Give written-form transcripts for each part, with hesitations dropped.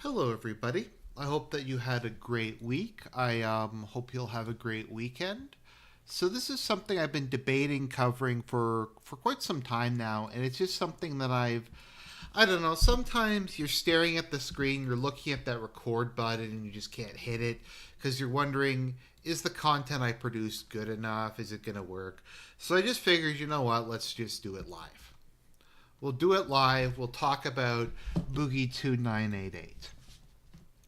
Hello, everybody. I hope that you had a great week. I hope you'll have a great weekend. So this is something I've been debating covering for quite some time now, and it's just something that I don't know. Sometimes you're staring at the screen, you're looking at that record button, and you just can't hit it because you're wondering, is the content I produced good enough? Is it gonna work? So I just figured, you know what? Let's just do it live. We'll do it live. We'll talk about Boogie2988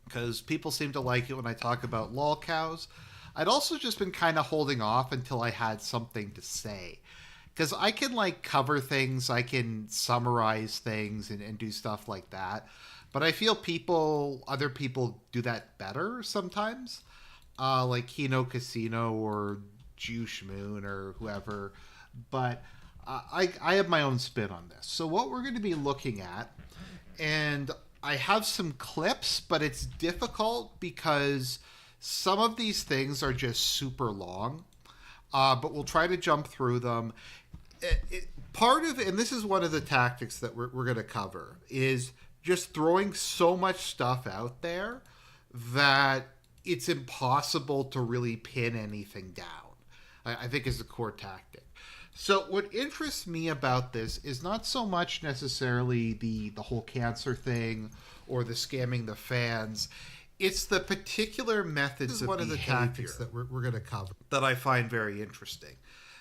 because people seem to like it when I talk about lol cows. I'd also just been kind of holding off until I had something to say. Because I can like cover things, I can summarize things and do stuff like that. But I feel other people do that better sometimes. Like Kino Casino or Juice Moon or whoever. But I have my own spin on this. So what we're going to be looking at, and I have some clips, but it's difficult because some of these things are just super long. But we'll try to jump through them. Part of it, and this is one of the tactics that we're going to cover, is just throwing so much stuff out there that it's impossible to really pin anything down. I think is the core tactic. So what interests me about this is not so much necessarily the whole cancer thing or the scamming the fans. It's the particular methods of one of the tactics that we're going to cover that I find very interesting.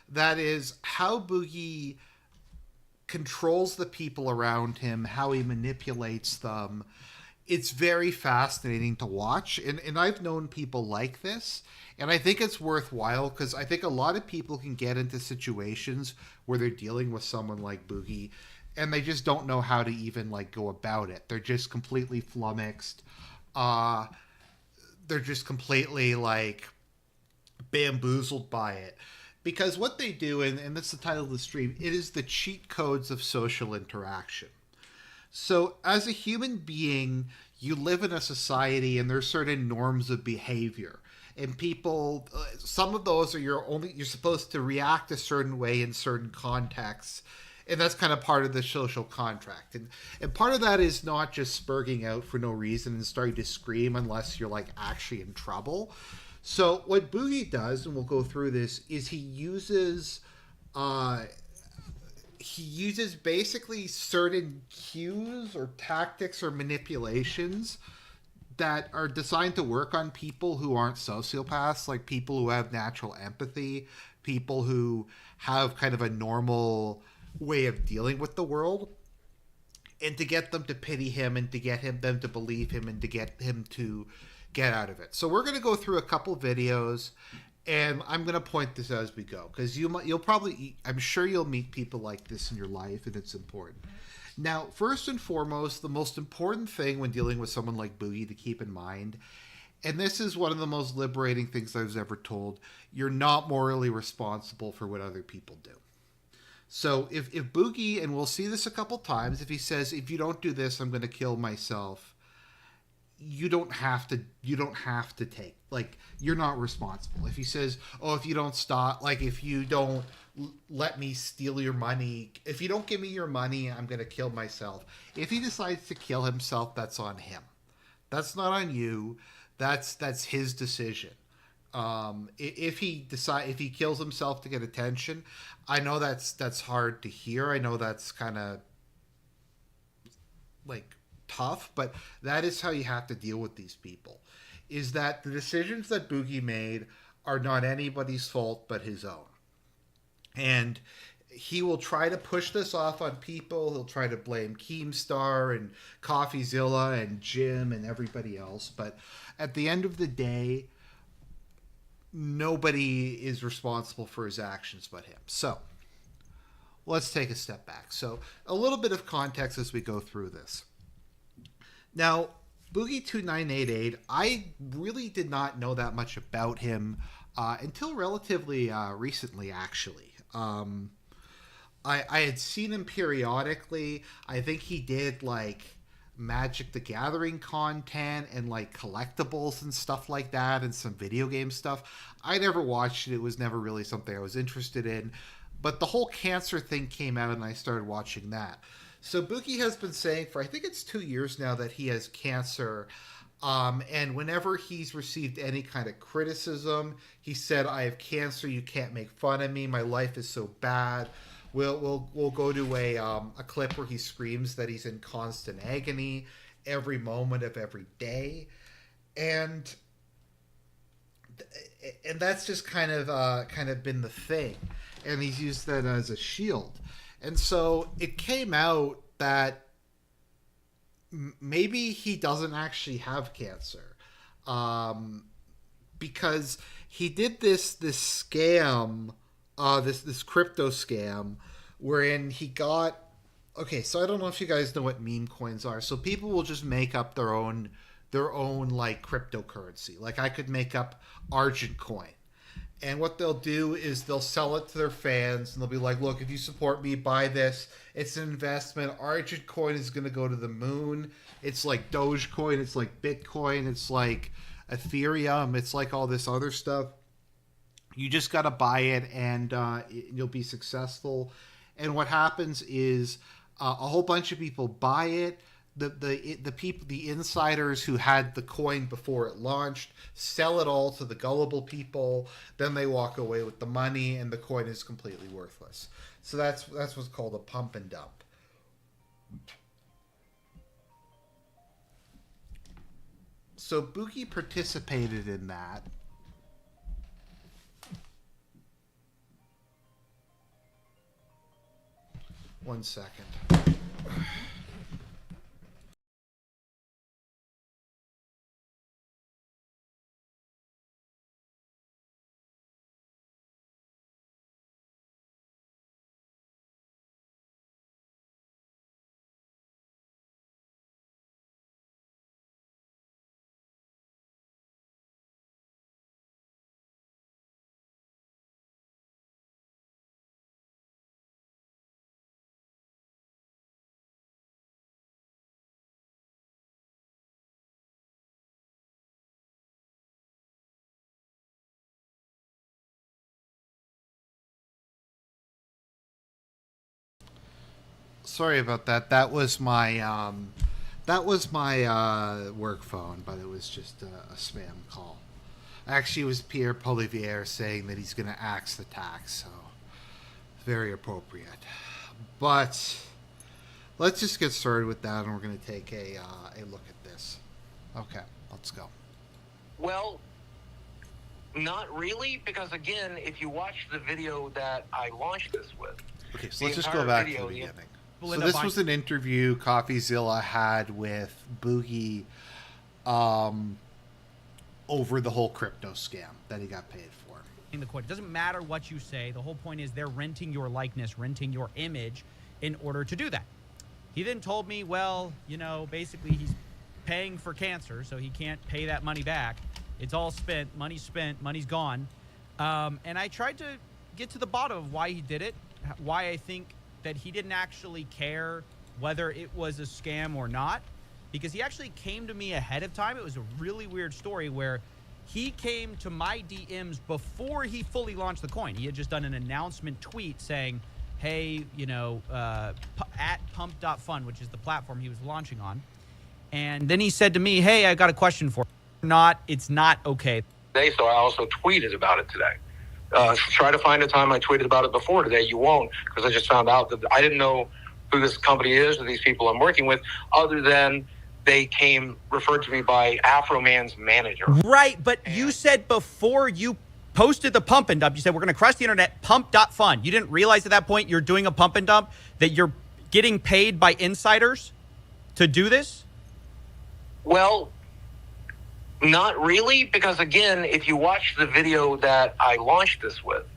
That is how Boogie controls the people around him, how he manipulates them. It's very fascinating to watch. And I've known people like this. And I think it's worthwhile because I think a lot of people can get into situations where they're dealing with someone like Boogie and they just don't know how to even like go about it. They're just completely flummoxed. They're just completely like bamboozled by it. Because what they do, and that's the title of the stream, it is the cheat codes of social interaction. So as a human being, you live in a society and there's certain norms of behavior. And people, some of those are you're supposed to react a certain way in certain contexts. And that's kind of part of the social contract. And part of that is not just spurging out for no reason and starting to scream unless you're like actually in trouble. So what Boogie does, and we'll go through this, is he uses basically certain cues or tactics or manipulations that are designed to work on people who aren't sociopaths, like people who have natural empathy, people who have kind of a normal way of dealing with the world, and to get them to pity him and to get them to believe him and to get him to get out of it. So we're going to go through a couple videos and I'm going to point this out as we go because you'll probably, I'm sure you'll meet people like this in your life and it's important. Now, first and foremost, the most important thing when dealing with someone like Boogie to keep in mind, and this is one of the most liberating things I was ever told, you're not morally responsible for what other people do. So if Boogie, and we'll see this a couple times, if he says, if you don't do this, I'm going to kill myself, you don't have to take, like, you're not responsible. If he says, oh, if you don't stop, like, if you don't let me steal your money, if you don't give me your money, I'm going to kill myself. If he decides to kill himself, that's on him. That's not on you. That's his decision. If he kills himself to get attention, I know that's hard to hear. I know that's kind of like tough, but that is how you have to deal with these people. Is that the decisions that Boogie made are not anybody's fault but his own. And he will try to push this off on people. He'll try to blame Keemstar and CoffeeZilla and Jim and everybody else. But at the end of the day, nobody is responsible for his actions but him. So let's take a step back. So a little bit of context as we go through this. Now, Boogie2988, I really did not know that much about him until relatively recently, actually. I had seen him periodically. I think he did like Magic the Gathering content and like collectibles and stuff like that and some video game stuff. I never watched it. It was never really something I was interested in. But the whole cancer thing came out and I started watching that. So Boogie has been saying for I think it's 2 years now that he has cancer. And whenever he's received any kind of criticism, he said, "I have cancer. You can't make fun of me. My life is so bad." We'll go to a clip where he screams that he's in constant agony every moment of every day, and that's just kind of been the thing, and he's used that as a shield. And so it came out that maybe he doesn't actually have cancer, because he did this scam, this crypto scam, wherein he got. Okay, so I don't know if you guys know what meme coins are. So people will just make up their own like cryptocurrency. Like I could make up Argent coin. And what they'll do is they'll sell it to their fans and they'll be like, "Look, if you support me, buy this. It's an investment. Argent coin is going to go to the moon. It's like Dogecoin. It's like Bitcoin. It's like Ethereum. It's like all this other stuff. You just got to buy it and you'll be successful." And what happens is a whole bunch of people buy it. The people, the insiders who had the coin before it launched, sell it all to the gullible people. Then they walk away with the money, and the coin is completely worthless. So that's what's called a pump and dump. So Boogie participated in that. One second. Sorry about that. That was my work phone, but it was just a spam call. Actually, it was Pierre Polivier saying that he's going to axe the tax, so very appropriate. But let's just get started with that, and we're going to take a look at this. Okay, let's go. Well, not really, because again, if you watch the video that I launched this with. Okay, so let's just go back to the beginning. So this was an interview CoffeeZilla had with Boogie over the whole crypto scam that he got paid for. The coin. It doesn't matter what you say. The whole point is they're renting your likeness, renting your image in order to do that. He then told me, well, you know, basically he's paying for cancer, so he can't pay that money back. It's all spent, money's gone. And I tried to get to the bottom of why he did it, why I think that he didn't actually care whether it was a scam or not, because he actually came to me ahead of time. It was a really weird story where he came to my DMs before he fully launched the coin. He had just done an announcement tweet saying, hey, you know, at pump.fun, which is the platform he was launching on. And then he said to me, hey, I got a question for you. It's not okay. So I also tweeted about it today. Try to find a time I tweeted about it before today. You won't, because I just found out that I didn't know who this company is or these people I'm working with, other than they referred to me by Afro Man's manager. Right, but you said before you posted the pump and dump, you said we're going to crush the internet, pump.fun. You didn't realize at that point you're doing a pump and dump, that you're getting paid by insiders to do this? Well, not really, because again, if you watch the video that I launched this with,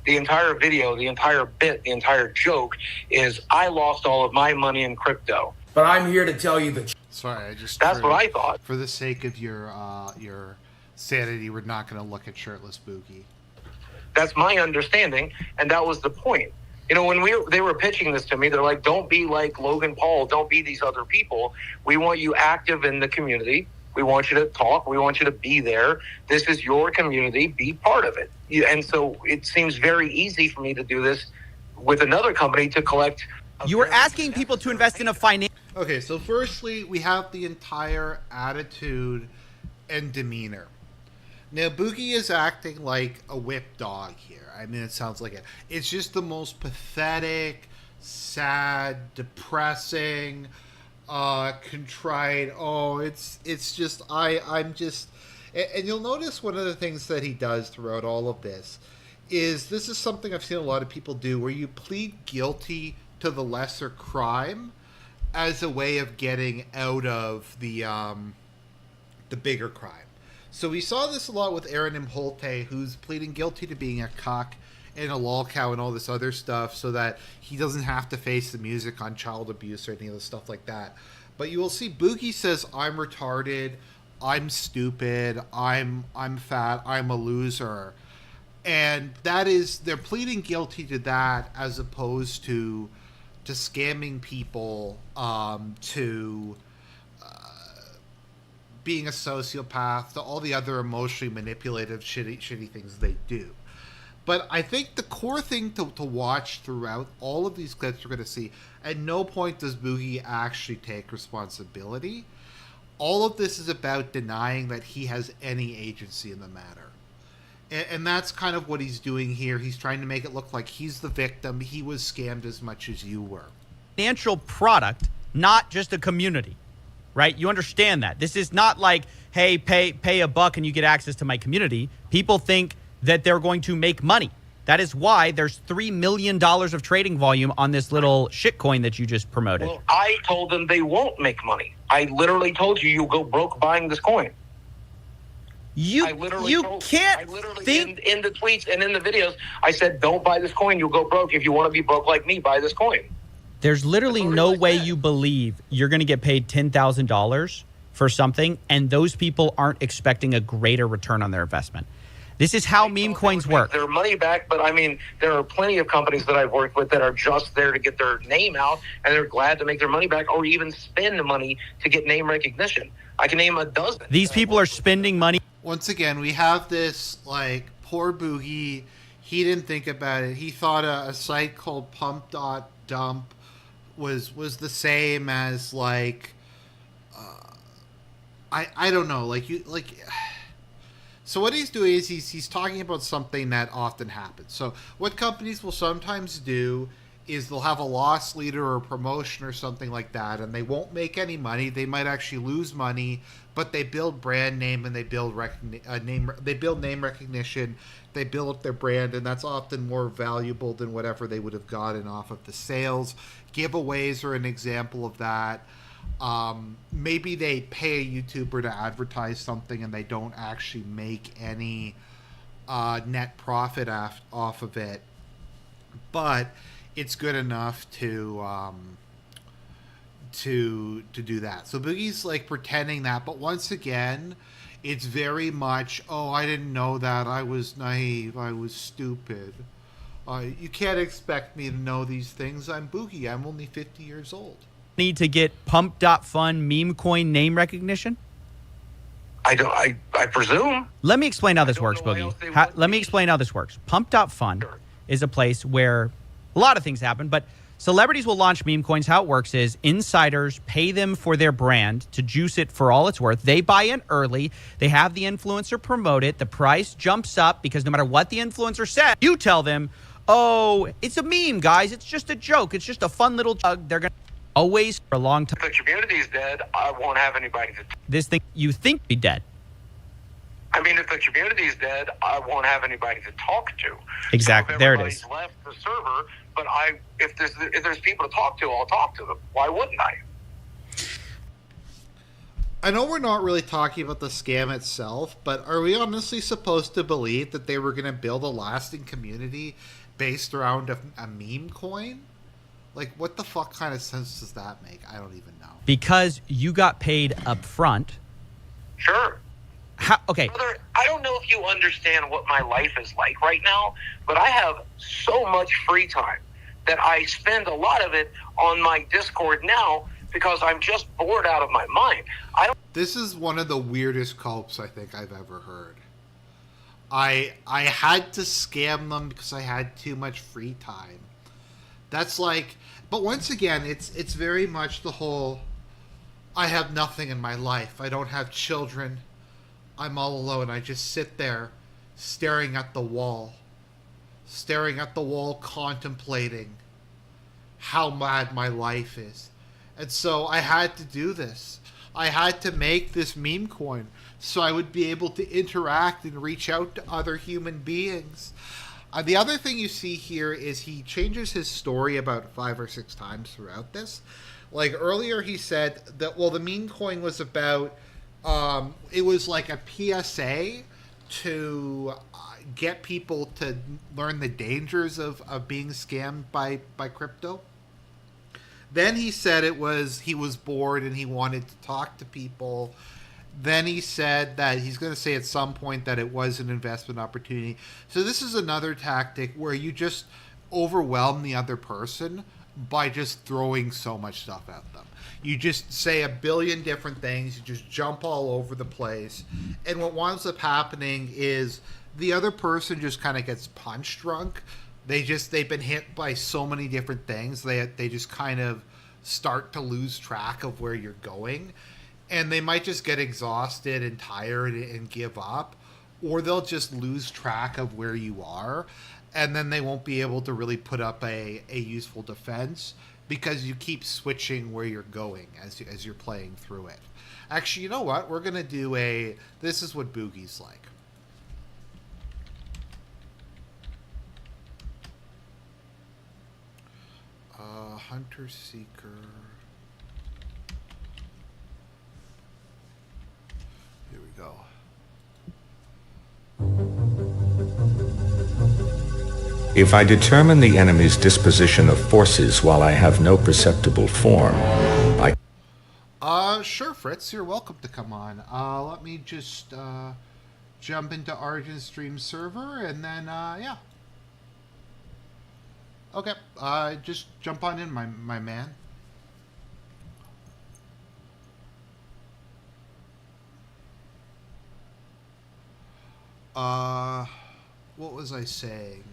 the entire video, the entire bit, the entire joke is I lost all of my money in crypto. But I'm here to tell you the truth. Sorry, That's what I thought. For the sake of your sanity, we're not going to look at shirtless Boogie. That's my understanding, and that was the point. You know, when they were pitching this to me, they're like, don't be like Logan Paul, don't be these other people. We want you active in the community. We want you to talk. We want you to be there. This is your community. Be part of it. And so it seems very easy for me to do this with another company to collect You are asking people to invest in a financial. Okay, so firstly, we have the entire attitude and demeanor. Now, Boogie is acting like a whipped dog here. I mean, it sounds like it. It's just the most pathetic, sad, depressing, contrite. Oh, it's just I'm just, and you'll notice one of the things that he does throughout all of this is something I've seen a lot of people do, where you plead guilty to the lesser crime as a way of getting out of the bigger crime. So we saw this a lot with Aaron Imholte, who's pleading guilty to being a cuck and a lolcow and all this other stuff, so that he doesn't have to face the music on child abuse or any of the stuff like that. But you will see Boogie says, "I'm retarded, I'm stupid, I'm fat, I'm a loser," and that is, they're pleading guilty to that as opposed to scamming people, to being a sociopath, to all the other emotionally manipulative, shitty things they do. But I think the core thing to watch throughout all of these clips we're going to see, at no point does Boogie actually take responsibility. All of this is about denying that he has any agency in the matter. And that's kind of what he's doing here. He's trying to make it look like he's the victim. He was scammed as much as you were. Financial product, not just a community, right? You understand that. This is not like, hey, pay $1 and you get access to my community. People think that they're going to make money. That is why there's $3 million of trading volume on this little shitcoin that you just promoted. Well, I told them they won't make money. I literally told you, you'll go broke buying this coin. You can't think in the tweets and in the videos, I said, don't buy this coin, you'll go broke. If you want to be broke like me, buy this coin. There's literally no way you believe you're going to get paid $10,000 for something, and those people aren't expecting a greater return on their investment. This is how meme coins work. Their money back, but I mean, there are plenty of companies that I've worked with that are just there to get their name out, and they're glad to make their money back, or even spend money to get name recognition. I can name a dozen. These people are spending money. Once again, we have this, like, poor Boogie. He didn't think about it. He thought a site called pump.dump was the same as, like, I don't know, so what he's doing is he's talking about something that often happens. So what companies will sometimes do is they'll have a loss leader or a promotion or something like that, and they won't make any money. They might actually lose money, but they build brand name and they build name recognition. They build up their brand, and that's often more valuable than whatever they would have gotten off of the sales. Giveaways are an example of that. Maybe they pay a YouTuber to advertise something and they don't actually make any net profit off of it, but it's good enough to do that. So Boogie's like pretending that, but once again, it's very much, oh, I didn't know that, I was naive, I was stupid. You can't expect me to know these things. I'm Boogie. I'm only 50 years old. Need to get pump.fun meme coin name recognition? I presume. Let me explain how this works, Boogie. Let me explain how this works. Pump.fun is a place where a lot of things happen, but celebrities will launch meme coins. How it works is insiders pay them for their brand to juice it for all it's worth. They buy in early. They have the influencer promote it. The price jumps up because no matter what the influencer said, you tell them, oh, it's a meme, guys. It's just a joke. It's just a fun little joke. They're going to always for a long time. If the community's dead, I won't have anybody to... This thing you think be dead. I mean, if the community's dead, I won't have anybody to talk to. Exactly. So there it is. left the server, but if there's people to talk to, I'll talk to them. Why wouldn't I? I know we're not really talking about the scam itself, but are we honestly supposed to believe that they were going to build a lasting community based around a meme coin? Like, what the fuck kind of sense does that make? I don't even know. Because you got paid up front. Sure. Okay. Brother, I don't know if you understand what my life is like right now, but I have so much free time that I spend a lot of it on my Discord now because I'm just bored out of my mind. This is one of the weirdest culps I think I've ever heard. I had to scam them because I had too much free time. That's like, but once again, it's very much the whole. I have nothing in my life. I don't have children. I'm all alone. I just sit there, staring at the wall, contemplating how mad my life is. And so I had to do this. I had to make this meme coin so I would be able to interact and reach out to other human beings. The other thing you see here is he changes his story about 5 or 6 times throughout this. Like earlier he said that, well, the meme coin was about, it was like a PSA to get people to learn the dangers of being scammed by crypto. Then he said he was bored and he wanted to talk to people. Then he said that he's going to say at some point that it was an investment opportunity. So this is another tactic where you just overwhelm the other person by just throwing so much stuff at them. You just say a billion different things. You just jump all over the place. And what winds up happening is the other person just kind of gets punch drunk. They've been hit by so many different things. They just kind of start to lose track of where you're going. And they might just get exhausted and tired and give up. Or they'll just lose track of where you are. And then they won't be able to really put up a useful defense because you keep switching where you're going as you're playing through it. Actually, you know what? We're going to do this is what Boogie's like. Hunter Seeker. Here we go. If I determine the enemy's disposition of forces while I have no perceptible form, Sure, Fritz. You're welcome to come on. Let me just jump into Argent Stream server, and then yeah. Okay, just jump on in, my man. What was I saying?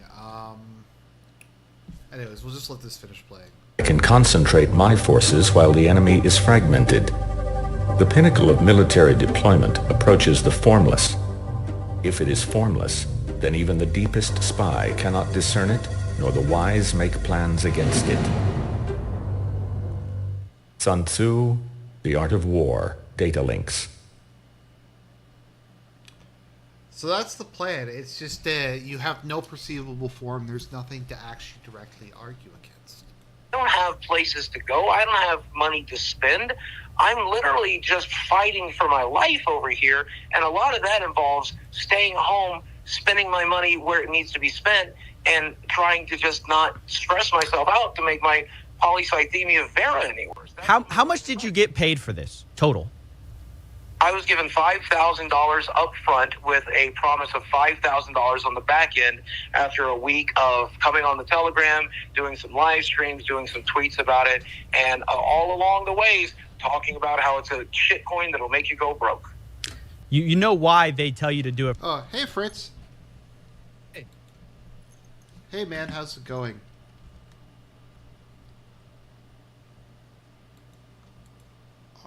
Anyways, we'll just let this finish playing. I can concentrate my forces while the enemy is fragmented. The pinnacle of military deployment approaches the formless. If it is formless, then even the deepest spy cannot discern it, nor the wise make plans against it. Sun Tzu, The Art of War, Data Links. So that's the plan. It's just you have no perceivable form. There's nothing to actually directly argue against. I don't have places to go. I don't have money to spend. I'm literally just fighting for my life over here. And a lot of that involves staying home, spending my money where it needs to be spent, and trying to just not stress myself out to make my polycythemia vera any worse. How much did you get paid for this total? I was given $5,000 up front with a promise of $5,000 on the back end after a week of coming on the Telegram, doing some live streams, doing some tweets about it, and all along the ways talking about how it's a shit coin that'll make you go broke. You know why they tell you to do it. Oh, hey, Fritz. Hey, man, how's it going?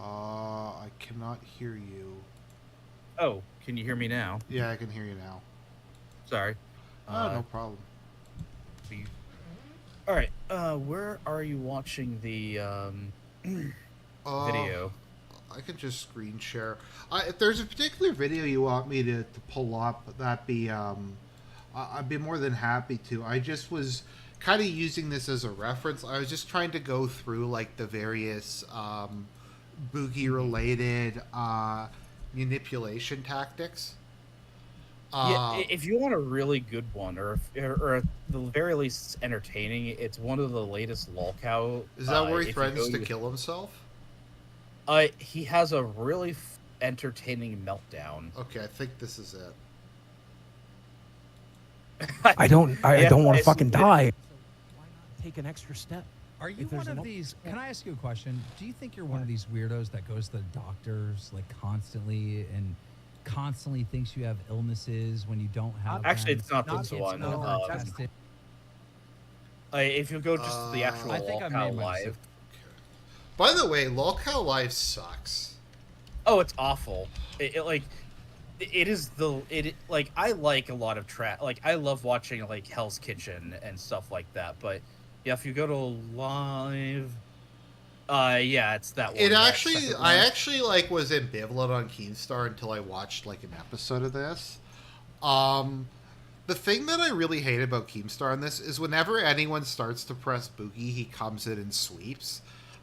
I cannot hear you. Oh, can you hear me now? Yeah, I can hear you now. Sorry. No problem. All right. Where are you watching the video? I can just screen share. If there's a particular video you want me to pull up, I'd be more than happy to. I just was kind of using this as a reference. I was just trying to go through like the various Boogie related manipulation tactics. Yeah, if you want a really good one, or at the very least entertaining, it's one of the latest lolcow. Is that where he threatens to kill himself? He has a really entertaining meltdown. Okay, I think this is it. I don't want to fucking die. Why not take an extra step? Are you one of these? Can I ask you a question? Do you think you're one of these weirdos that goes to the doctors like constantly and constantly thinks you have illnesses when you don't have Actually, them? it's not this one. If you go just to the actual I think I Lolcow made my Live. By the way, Lolcow Live sucks. Oh, it's awful. Like I like a lot of like I love watching like Hell's Kitchen and stuff like that, but yeah, if you go to live, yeah, it's that one. I actually like was ambivalent on Keemstar until I watched like an episode of this. The thing that I really hate about Keemstar on this is whenever anyone starts to press Boogie, he comes in and sweeps.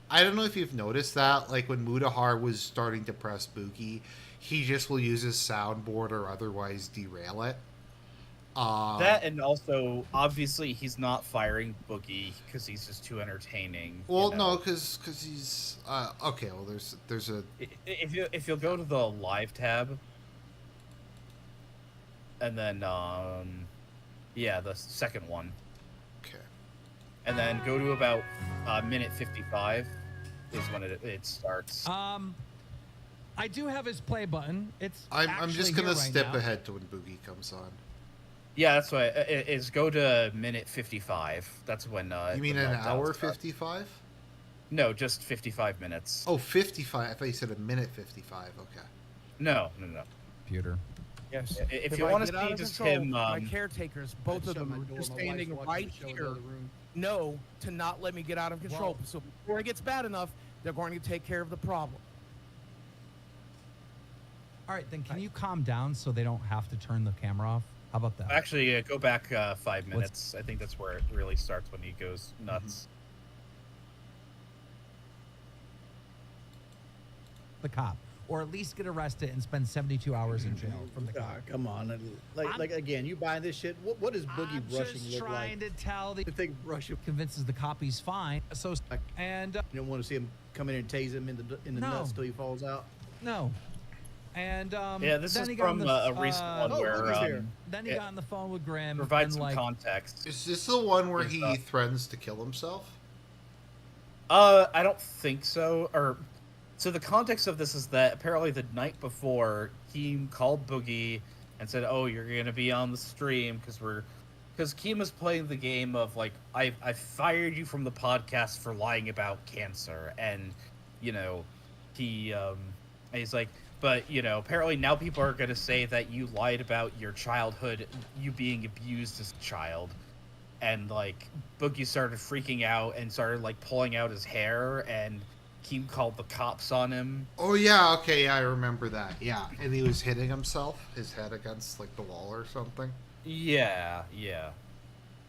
I don't know if you've noticed that, like when Mudahar was starting to press Boogie, he just will use his soundboard or otherwise derail it. That, and also, obviously, he's not firing Boogie because he's just too entertaining. Well, no, because he's okay. Well, there's a if you'll go to the live tab, and then yeah, the second one. Okay. And then go to about minute 55 is when it starts. I do have his play button. I'm just gonna step ahead to when Boogie comes on. Yeah, that's why is go to minute 55. That's when. You mean an hour 55? No, just 55 minutes. Oh, 55. I thought you said a minute 55. Okay. No. Computer. Yes. If you want to see just him, my caretakers, both of them, are just standing right here. No, to not let me get out of control. Wow. So before it gets bad enough, they're going to take care of the problem. All right, then can you calm down so they don't have to turn the camera off? How about that? Actually, go back 5 minutes. I think that's where it really starts when he goes nuts. The cop, or at least get arrested and spend 72 hours in jail from the cop. Come on, like again, you buying this shit? What does Boogie brushing look like? I'm just trying to tell the. You think brushing convinces the cop he's fine. So and you don't want to see him come in and tase him in the nuts till he falls out. No. And yeah, this is from a recent one where then he got on the phone with Graham. Provide some context. Is this the one where he threatens to kill himself? I don't think so. So the context of this is that apparently the night before Keem called Boogie and said, "Oh, you're gonna be on the stream because Keem was playing the game of like I fired you from the podcast for lying about cancer," and you know he's like. But, you know, apparently now people are going to say that you lied about your childhood, you being abused as a child. And, like, Boogie started freaking out and started, like, pulling out his hair, and Keem called the cops on him. Oh, yeah, okay, yeah, I remember that, yeah. And he was hitting himself, his head against, like, the wall or something? Yeah.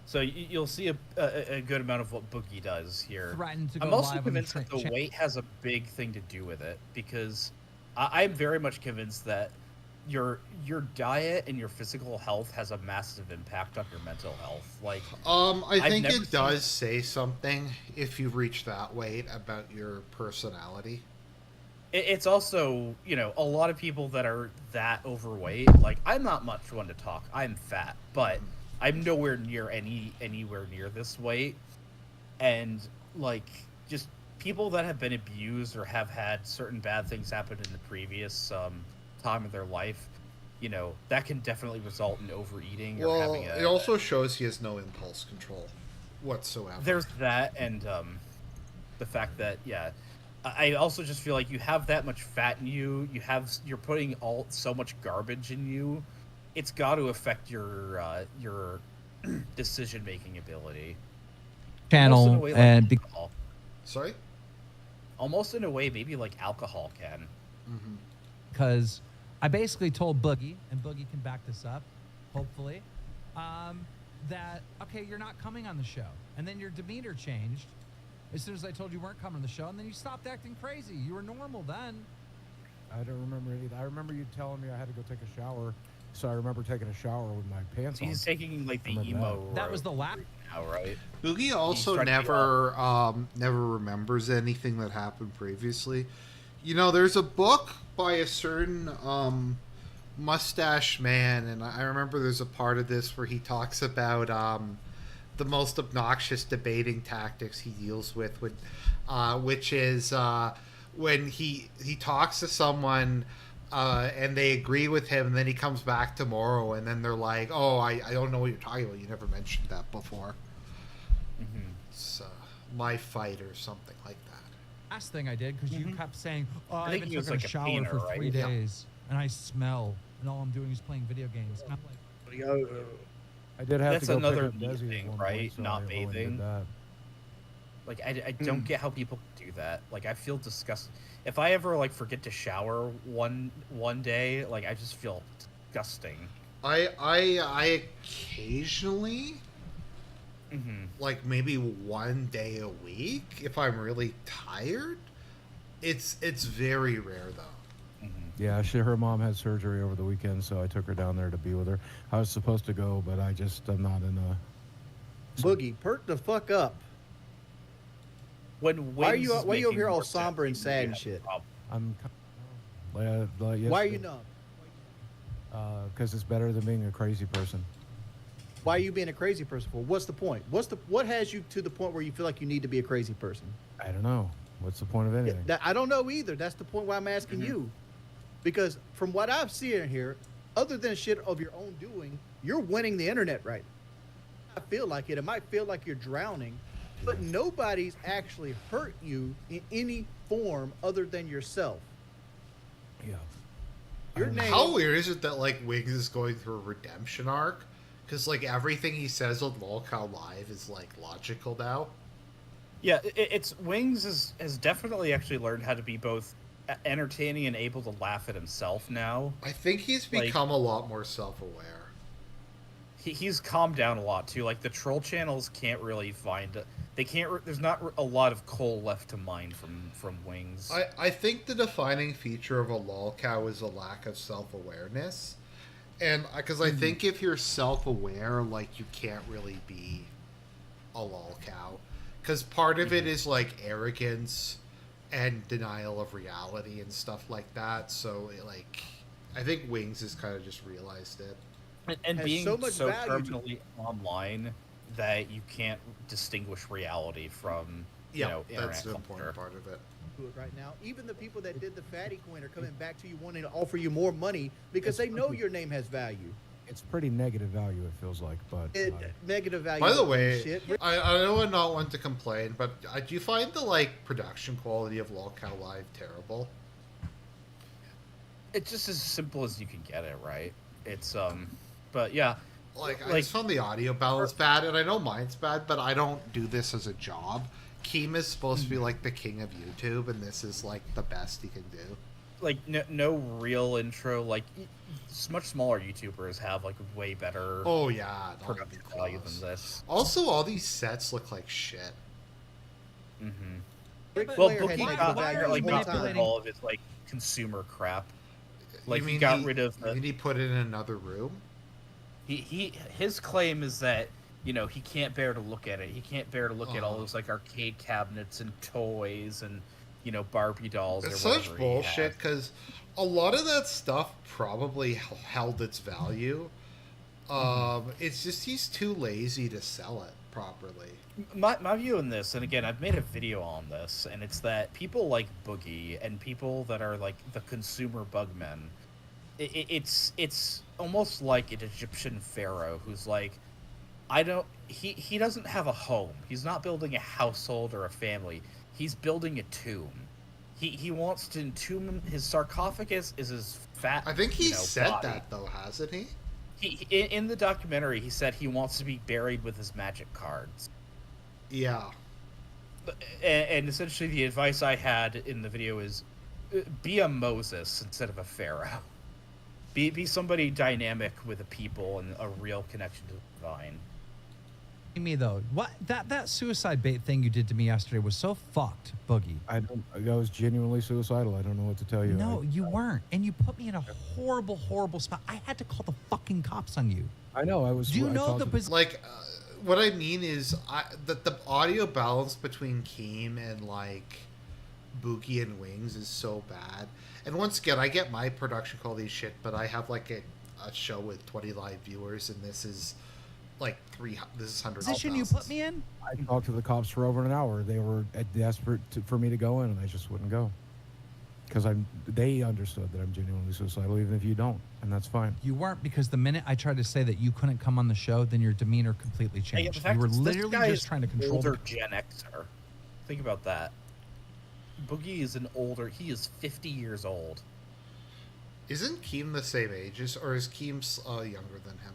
So you'll see a good amount of what Boogie does here. I'm also convinced that the weight has a big thing to do with it, because... I'm very much convinced that your diet and your physical health has a massive impact on your mental health. Like, I think it does say something if you reach that weight about your personality. It's also, you know, a lot of people that are that overweight. Like, I'm not much one to talk. I'm fat, but I'm nowhere near anywhere near this weight, and like just. People that have been abused or have had certain bad things happen in the previous time of their life, you know, that can definitely result in overeating or having it also shows he has no impulse control whatsoever. There's that, and the fact that, yeah, I also just feel like you have that much fat in you, you're putting so much garbage in you, it's got to affect your decision-making ability. Channel, like and... Sorry? Almost in a way, maybe like alcohol can. Because I basically told Boogie, and Boogie can back this up, hopefully, that, okay, you're not coming on the show. And then your demeanor changed as soon as I told you weren't coming on the show, and then you stopped acting crazy. You were normal then. I don't remember any of that. I remember you telling me I had to go take a shower, so I remember taking a shower with my pants on. He's taking like the emo. That was the lap. Now, right? Boogie also never remembers anything that happened previously. You know, there's a book by a certain mustache man, and I remember there's a part of this where he talks about the most obnoxious debating tactics he deals with which is when he talks to someone and they agree with him, and then he comes back tomorrow, and then they're like, "Oh, I don't know what you're talking about. You never mentioned that before." It's my fight or something like that. Last thing I did, because you kept saying, "Oh, I think haven't he was taken like a a shower painter, for right? 3 days, and I smell, and all I'm doing is playing video games." And I'm like, I did have That's to go another pick up Desi thing, at one right? point, so Not I went and did bathing. that. Like, I don't get how people do that. Like, I feel disgusted. If I ever, like, forget to shower one day, like, I just feel disgusting. I occasionally, like maybe one day a week, if I'm really tired. It's very rare though. Yeah, her mom had surgery over the weekend, so I took her down there to be with her. I was supposed to go, but I'm not in a... Boogie, perk the fuck up. Why are you over here all somber and sad and shit? I'm... Why are you numb? Because it's better than being a crazy person. Why are you being a crazy person for? What's the point? What has you to the point where you feel like you need to be a crazy person? I don't know. What's the point of anything? I don't know either. That's the point why I'm asking you. Because from what I've seen in here, other than shit of your own doing, you're winning the internet right now. I feel like it. It might feel like you're drowning, but nobody's actually hurt you in any form other than yourself. Yeah. Your name. How weird is it that like Wings is going through a redemption arc? Because like everything he says on Lolcow Live is like logical now. Yeah, it's Wings has definitely actually learned how to be both entertaining and able to laugh at himself now. I think he's become a lot more self-aware. He's calmed down a lot too. Like the troll channels can't really find they can't. There's not a lot of coal left to mine from Wings. I think the defining feature of a lolcow is a lack of self-awareness, and because I think if you're self-aware, like you can't really be a lolcow, because part of it is like arrogance and denial of reality and stuff like that. So like, I think Wings has kind of just realized it. And being so much so value permanently online that you can't distinguish reality from internet that's the culture. important part of it. Right now, even the people that did the fatty coin are coming back to you wanting to offer you more money because they know your name has value. It's pretty negative value, it feels like, but... Negative value. By the way, shit. I know I'm not one to complain, but do you find the like production quality of Lolcow Live terrible? It's just as simple as you can get it, right? It's but yeah, I just found the audio balance bad, and I know mine's bad, but I don't do this as a job. Keem is supposed to be like the king of YouTube, and this is like the best he can do. Like no real intro. Like much smaller YouTubers have like way better. Oh yeah, production value than this. Also, all these sets look like shit. Well, Boogie got all of his like consumer crap. Like he got rid of. Did he put it in another room? His claim is that he can't bear to look at it. He can't bear to look at all those like arcade cabinets and toys and Barbie dolls. It's or such bullshit because a lot of that stuff probably held its value. It's just he's too lazy to sell it properly. My view on this, and again, I've made a video on this, and it's that people like Boogie and people that are like the consumer bugmen, it's almost like an Egyptian pharaoh who's like, he doesn't have a home. He's not building a household or a family. He's building a tomb. He wants to entomb him. His sarcophagus is his fat. I think he said body. that though, hasn't he? In the documentary, he said he wants to be buried with his magic cards. Yeah. And essentially, the advice I had in the video is, be a Moses instead of a pharaoh. Be somebody dynamic with the people and a real connection to the divine. Me though, what that suicide bait thing you did to me yesterday was so fucked, Boogie. I was genuinely suicidal. I don't know what to tell you. No, you weren't, and you put me in a horrible spot. I had to call the fucking cops on you. I know. I was. Do you know the position? Like, what I mean is, the audio balance between Keem and like Boogie and Wings is so bad. And once again, I get my production quality shit, but I have like a show with 20 live viewers, and this is like 300. This is hundreds. Position you put me in? I talked to the cops for over an hour. They were desperate for me to go in, and I just wouldn't go. because they understood that I'm genuinely suicidal, even if you don't, and that's fine. You weren't, because the minute I tried to say that you couldn't come on the show, then your demeanor completely Hey, the changed. fact You were is, this literally guy just is trying to control older the Gen Xer. Think about that. Boogie is he is 50 years old. Isn't Keem the same age, or is Keem younger than him?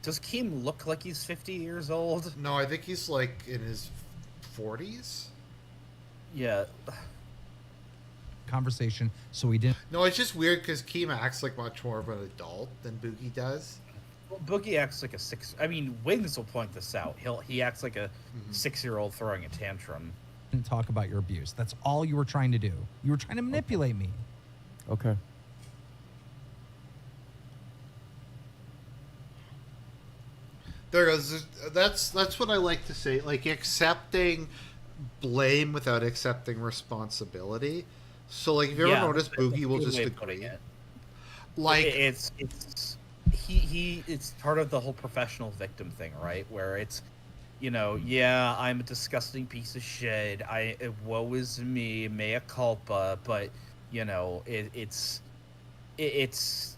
Does Keem look like he's 50 years old? No, I think he's like in his 40s. Yeah. conversation, so we didn't. No, it's just weird because Keem acts like much more of an adult than Boogie does. Well, Boogie acts like a six. I mean, Wings will point this out. He acts like a 6-year-old throwing a tantrum. Didn't talk about your abuse. That's all you were trying to do. You were trying to manipulate me. Okay. There goes. That's what I like to say. Like accepting blame without accepting responsibility. So, like, if you ever notice, Boogie will just agree. Like it's part of the whole professional victim thing, right? Where it's, yeah, I'm a disgusting piece of shit. Woe is me, mea culpa. But it's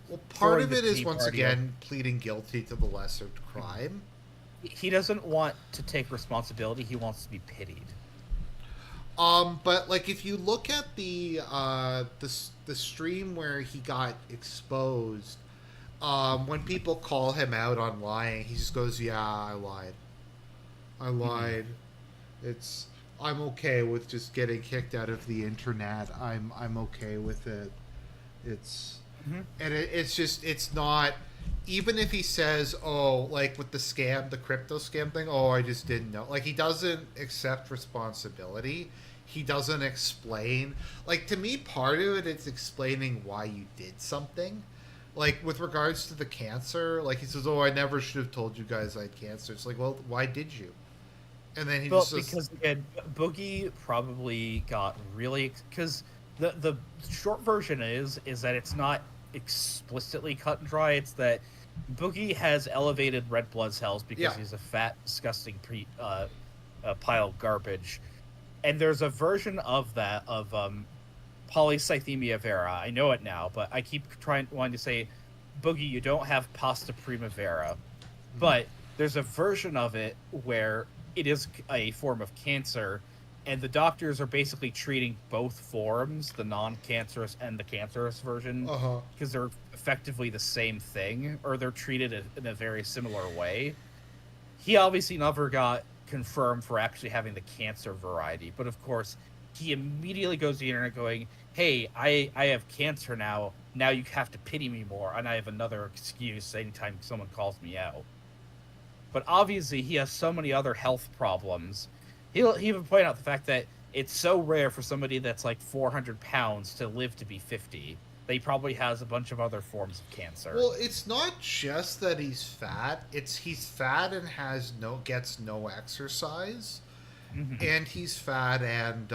well, part of it is once again pleading guilty to the lesser crime. He doesn't want to take responsibility. He wants to be pitied. But like if you look at the stream where he got exposed, when people call him out on lying, he just goes, "Yeah, I lied. I'm okay with just getting kicked out of the internet. I'm okay with it. And it's not, even if he says, oh, like with the crypto scam thing, oh, I just didn't know. Like, he doesn't accept responsibility. He doesn't explain. Like, to me, part of it is explaining why you did something. Like, with regards to the cancer, like, he says, oh, I never should have told you guys I had cancer. It's like, well, why did you? And then he just says, because, again, Boogie probably got really... Because the short version is that it's not explicitly cut and dry. It's that Boogie has elevated red blood cells because he's a fat, disgusting pile of garbage. And there's a version of that of polycythemia vera. I know it now, but I keep wanting to say, Boogie, you don't have pasta primavera. But there's a version of it where it is a form of cancer, and the doctors are basically treating both forms, the non-cancerous and the cancerous version, because they're effectively the same thing, or they're treated in a very similar way. He obviously never got confirmed for actually having the cancer variety, but of course, he immediately goes to the internet going, hey, I have cancer now you have to pity me more, and I have another excuse anytime someone calls me out. But obviously, he has so many other health problems. He'll even point out the fact that it's so rare for somebody that's like 400 pounds to live to be 50. That he probably has a bunch of other forms of cancer. Well, it's not just that he's fat. It's he's fat and gets no exercise, and he's fat and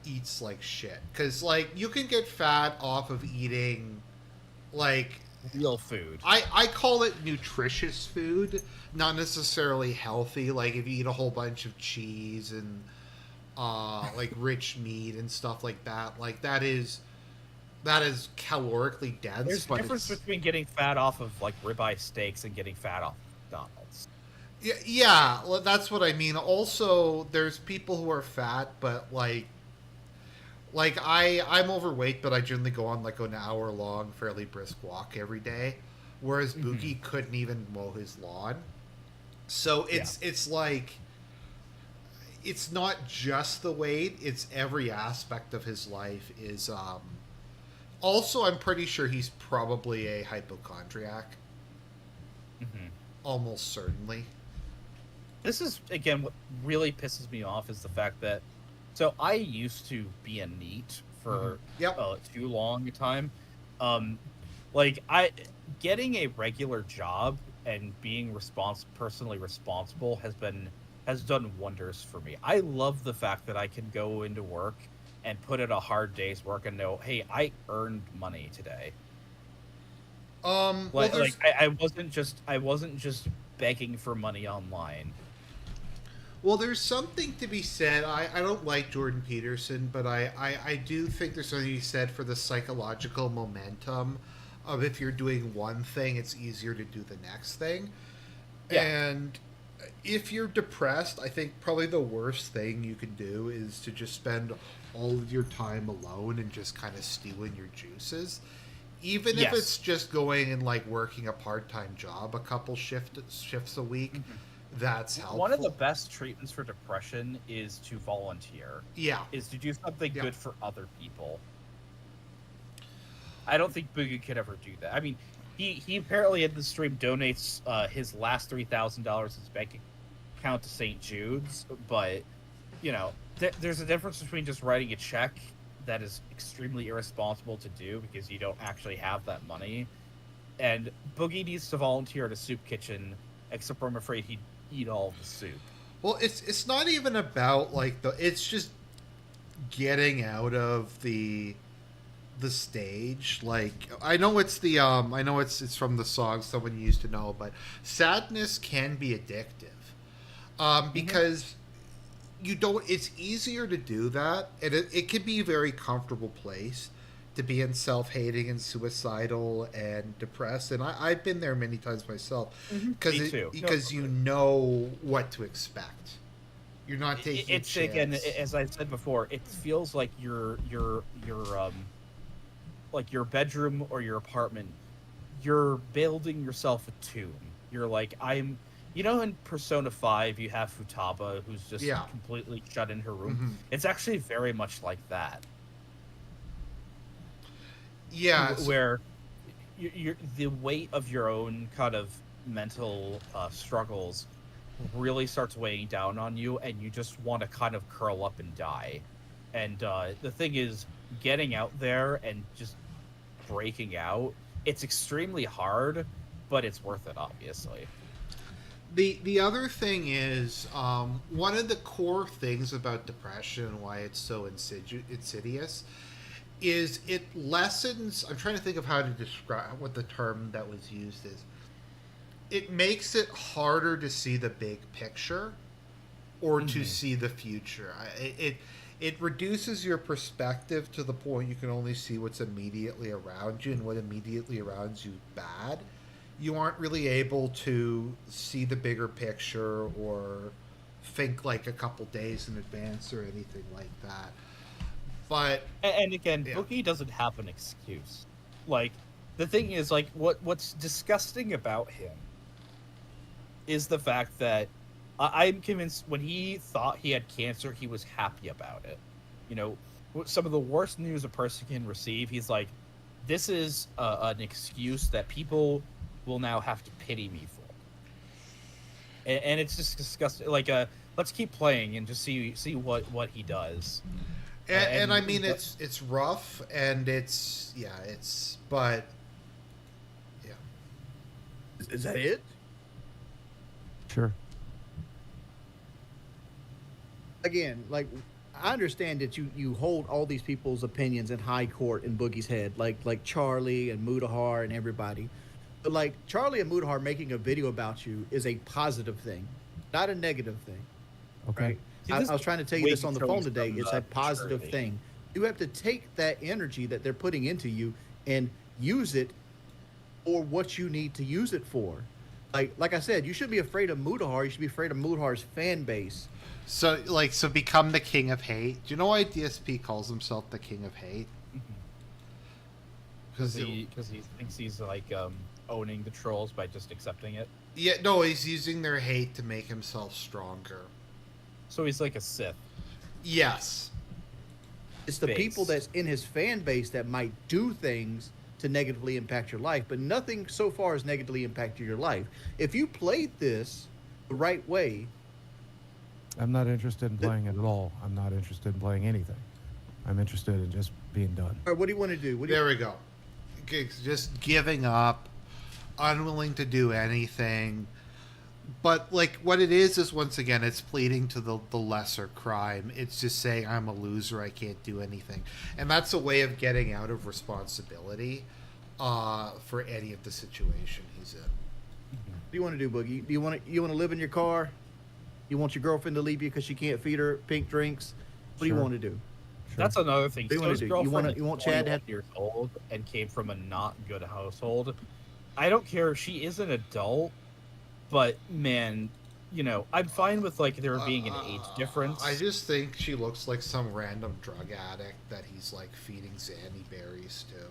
eats like shit. Because like you can get fat off of eating like real food. I call it nutritious food, not necessarily healthy. Like if you eat a whole bunch of cheese and like rich meat and stuff like that, like that is calorically dense. There's a difference between getting fat off of like ribeye steaks and getting fat off McDonald's. Yeah, well, that's what I mean. Also, there's people who are fat, but like I'm overweight, but I generally go on like an hour-long, fairly brisk walk every day, whereas Boogie couldn't even mow his lawn. So it's like, it's not just the weight; it's every aspect of his life is. Also, I'm pretty sure he's probably a hypochondriac. Almost certainly. This is, again, what really pisses me off is the fact that, so I used to be a NEET for too long a time. Getting a regular job and being personally responsible has done wonders for me. I love the fact that I can go into work and put in a hard day's work and know, hey, I earned money today. I wasn't just begging for money online. Well, there's something to be said. I don't like Jordan Peterson, but I do think there's something to be said for the psychological momentum of if you're doing one thing, it's easier to do the next thing. Yeah. And if you're depressed, I think probably the worst thing you can do is to just spend all of your time alone and just kind of stew in your juices. Even if it's just going and like working a part-time job, a couple shifts a week, that's helpful. One of the best treatments for depression is to volunteer. Yeah. Is to do something good for other people. I don't think Boogie could ever do that. I mean, he apparently in the stream donates his last $3,000 his bank account to St. Jude's, but you know, there's a difference between just writing a check that is extremely irresponsible to do because you don't actually have that money, and Boogie needs to volunteer at a soup kitchen, except for I'm afraid he'd eat all of the soup. Well, it's not even about like it's just getting out of the stage. Like I know it's from the song someone used to know, but sadness can be addictive, because it's easier to do that, and it can be a very comfortable place to be in self-hating and suicidal and depressed, and I've been there many times myself, because you know what to expect. You're not taking it's a chance. Again, as I said before, it feels like your like your bedroom or your apartment, you're building yourself a tomb. You're like, you know, in Persona 5, you have Futaba, who's just completely shut in her room. Mm-hmm. It's actually very much like that. Yeah. Where you're, the weight of your own kind of mental struggles really starts weighing down on you, and you just want to kind of curl up and die. And the thing is, getting out there and just breaking out, it's extremely hard, but it's worth it, obviously. The other thing is, one of the core things about depression and why it's so insidious is it lessens. I'm trying to think of how to describe what the term that was used is. It makes it harder to see the big picture or to see the future. It reduces your perspective to the point you can only see what's immediately around you, and what immediately around you is bad. You aren't really able to see the bigger picture or think like a couple days in advance or anything like that. But and again, Boogie doesn't have an excuse. Like, the thing is, like, what's disgusting about him is the fact that I'm convinced when he thought he had cancer, he was happy about it. You know, some of the worst news a person can receive, he's like, this is an excuse that people will now have to pity me for. And it's just disgusting. Like, let's keep playing and just see what he does. And I mean, it's rough, and but yeah. Is that it? Sure. Again, like, I understand that you hold all these people's opinions in high court in Boogie's head, like Charlie and Mudahar and everybody. But like, Charlie and Mudahar making a video about you is a positive thing, not a negative thing. Okay. Right? I was trying to tell you this on the phone today. It's a positive thing. You have to take that energy that they're putting into you and use it for what you need to use it for. Like I said, you shouldn't be afraid of Mudahar. You should be afraid of Mudahar's fan base. So become the king of hate. Do you know why DSP calls himself the king of hate? Because he thinks he's like owning the trolls by just accepting it. Yeah, no, he's using their hate to make himself stronger. So he's like a Sith. Yes. It's the people that's in his fan base that might do things to negatively impact your life, but nothing so far has negatively impacted your life. If you played this the right way... I'm not interested in playing it at all. I'm not interested in playing anything. I'm interested in just being done. All right, what do you want to do? There we go. Just giving up, unwilling to do anything. But like, what it is once again, it's pleading to the lesser crime. It's just saying, I'm a loser, I can't do anything. And that's a way of getting out of responsibility for any of the situation he's in. What do you want to do, Boogie? Do you want to live in your car? You want your girlfriend to leave you because she can't feed her pink drinks. What do you want to do? That's another thing. What do you want to do? You want Chad to have years old and came from a not good household. I don't care if she is an adult, but man, you know, I'm fine with like there being an age difference. I just think she looks like some random drug addict that he's like feeding Zanny berries to.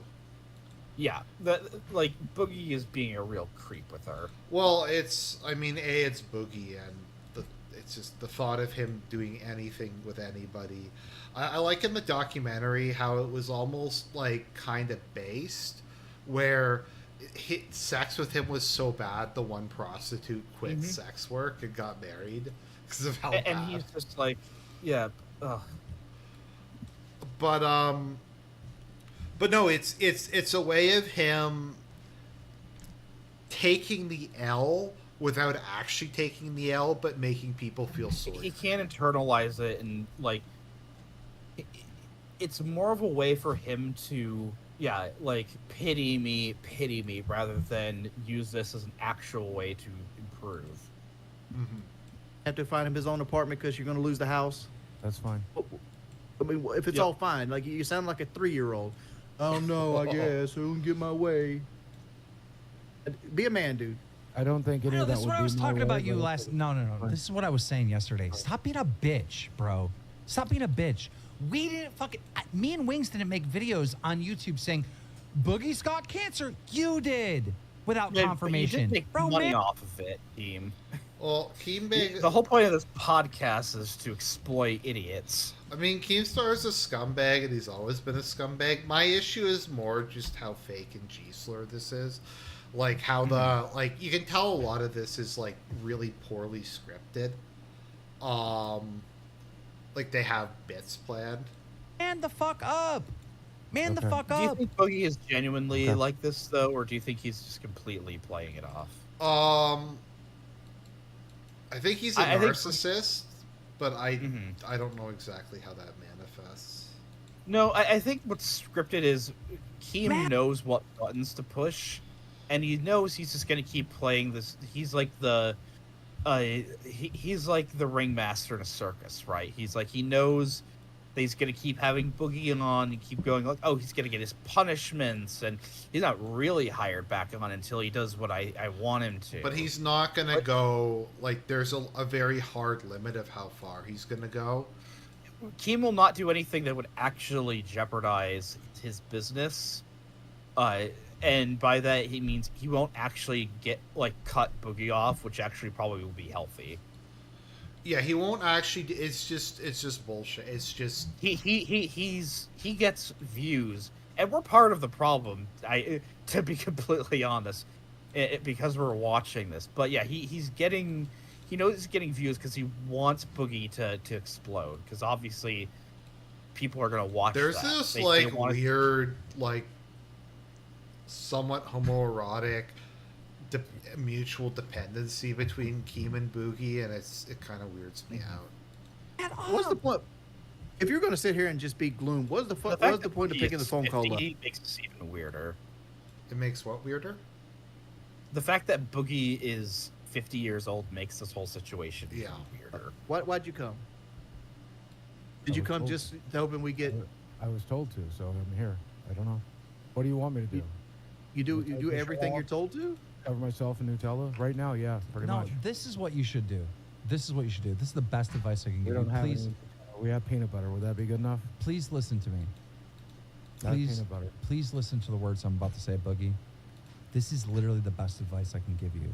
Yeah, that like Boogie is being a real creep with her. Well, it's Boogie, and it's just the thought of him doing anything with anybody. I like in the documentary how it was almost like kind of based, where sex with him was so bad the one prostitute quit sex work and got married because of how bad. And he's just like, yeah. Ugh. But no, it's a way of him taking the L without actually taking the L, but making people feel sorry. He can't internalize it, and like, it's more of a way for him to, yeah, like pity me, rather than use this as an actual way to improve. Have to find him his own apartment because you're going to lose the house. That's fine. I mean, if it's all fine, like you sound like a 3-year-old. Oh no, I guess I won't get my way. Be a man, dude. I don't think any of that This is would what be I was my talking way, about you but- last. No. This is what I was saying yesterday. Stop being a bitch, bro. Stop being a bitch. We didn't fucking. Me and Wings didn't make videos on YouTube saying Boogie's got cancer. You did without confirmation. You did make money off of it, team. Well, The whole point of this podcast is to exploit idiots. I mean, Keemstar is a scumbag, and he's always been a scumbag. My issue is more just how fake and G-slur this is. Like, how like, you can tell a lot of this is, like, really poorly scripted. Like, they have bits planned. Man the fuck up. Man the fuck Do you up. think Boogie is genuinely like this, though, or do you think he's just completely playing it off? I think he's a I think- narcissist, but I don't know exactly how that manifests. No, I think what's scripted is Keem knows what buttons to push, and he knows he's just going to keep playing this. He's like the he's like the ringmaster in a circus, right? He's like, he knows that he's going to keep having Boogie on and keep going like, oh, he's going to get his punishments, and he's not really hired back on until he does what I want him to. But he's not going to go, like, there's a very hard limit of how far he's going to go. Keem will not do anything that would actually jeopardize his business. And by that, he means he won't actually cut Boogie off, which actually probably will be healthy. Yeah, he won't actually. It's just bullshit. It's just he gets views, and we're part of the problem. To be completely honest, because we're watching this. But yeah, he knows he's getting views because he wants Boogie to explode. Because obviously, people are gonna watch. There's that. this They weird, like, somewhat homoerotic mutual dependency between Keem and Boogie, and it kind of weirds me out. What's the point? If you're going to sit here and just be gloom, what's the point of picking the phone call up? It makes this even weirder. It makes what weirder? The fact that Boogie is 50 years old makes this whole situation even weirder. Why'd you come? Did you come just hoping we get? I was told to, so I'm here. I don't know. What do you want me to do? You do everything you're told to? Cover myself in Nutella? Right now, yeah, pretty much. This is what you should do. This is the best advice I can give We you. don't have Please, any, we have peanut butter. Would that be good enough? please listen to me. Not Please, peanut butter. please listen to the words I'm about to say, Boogie. This is literally the best advice I can give you.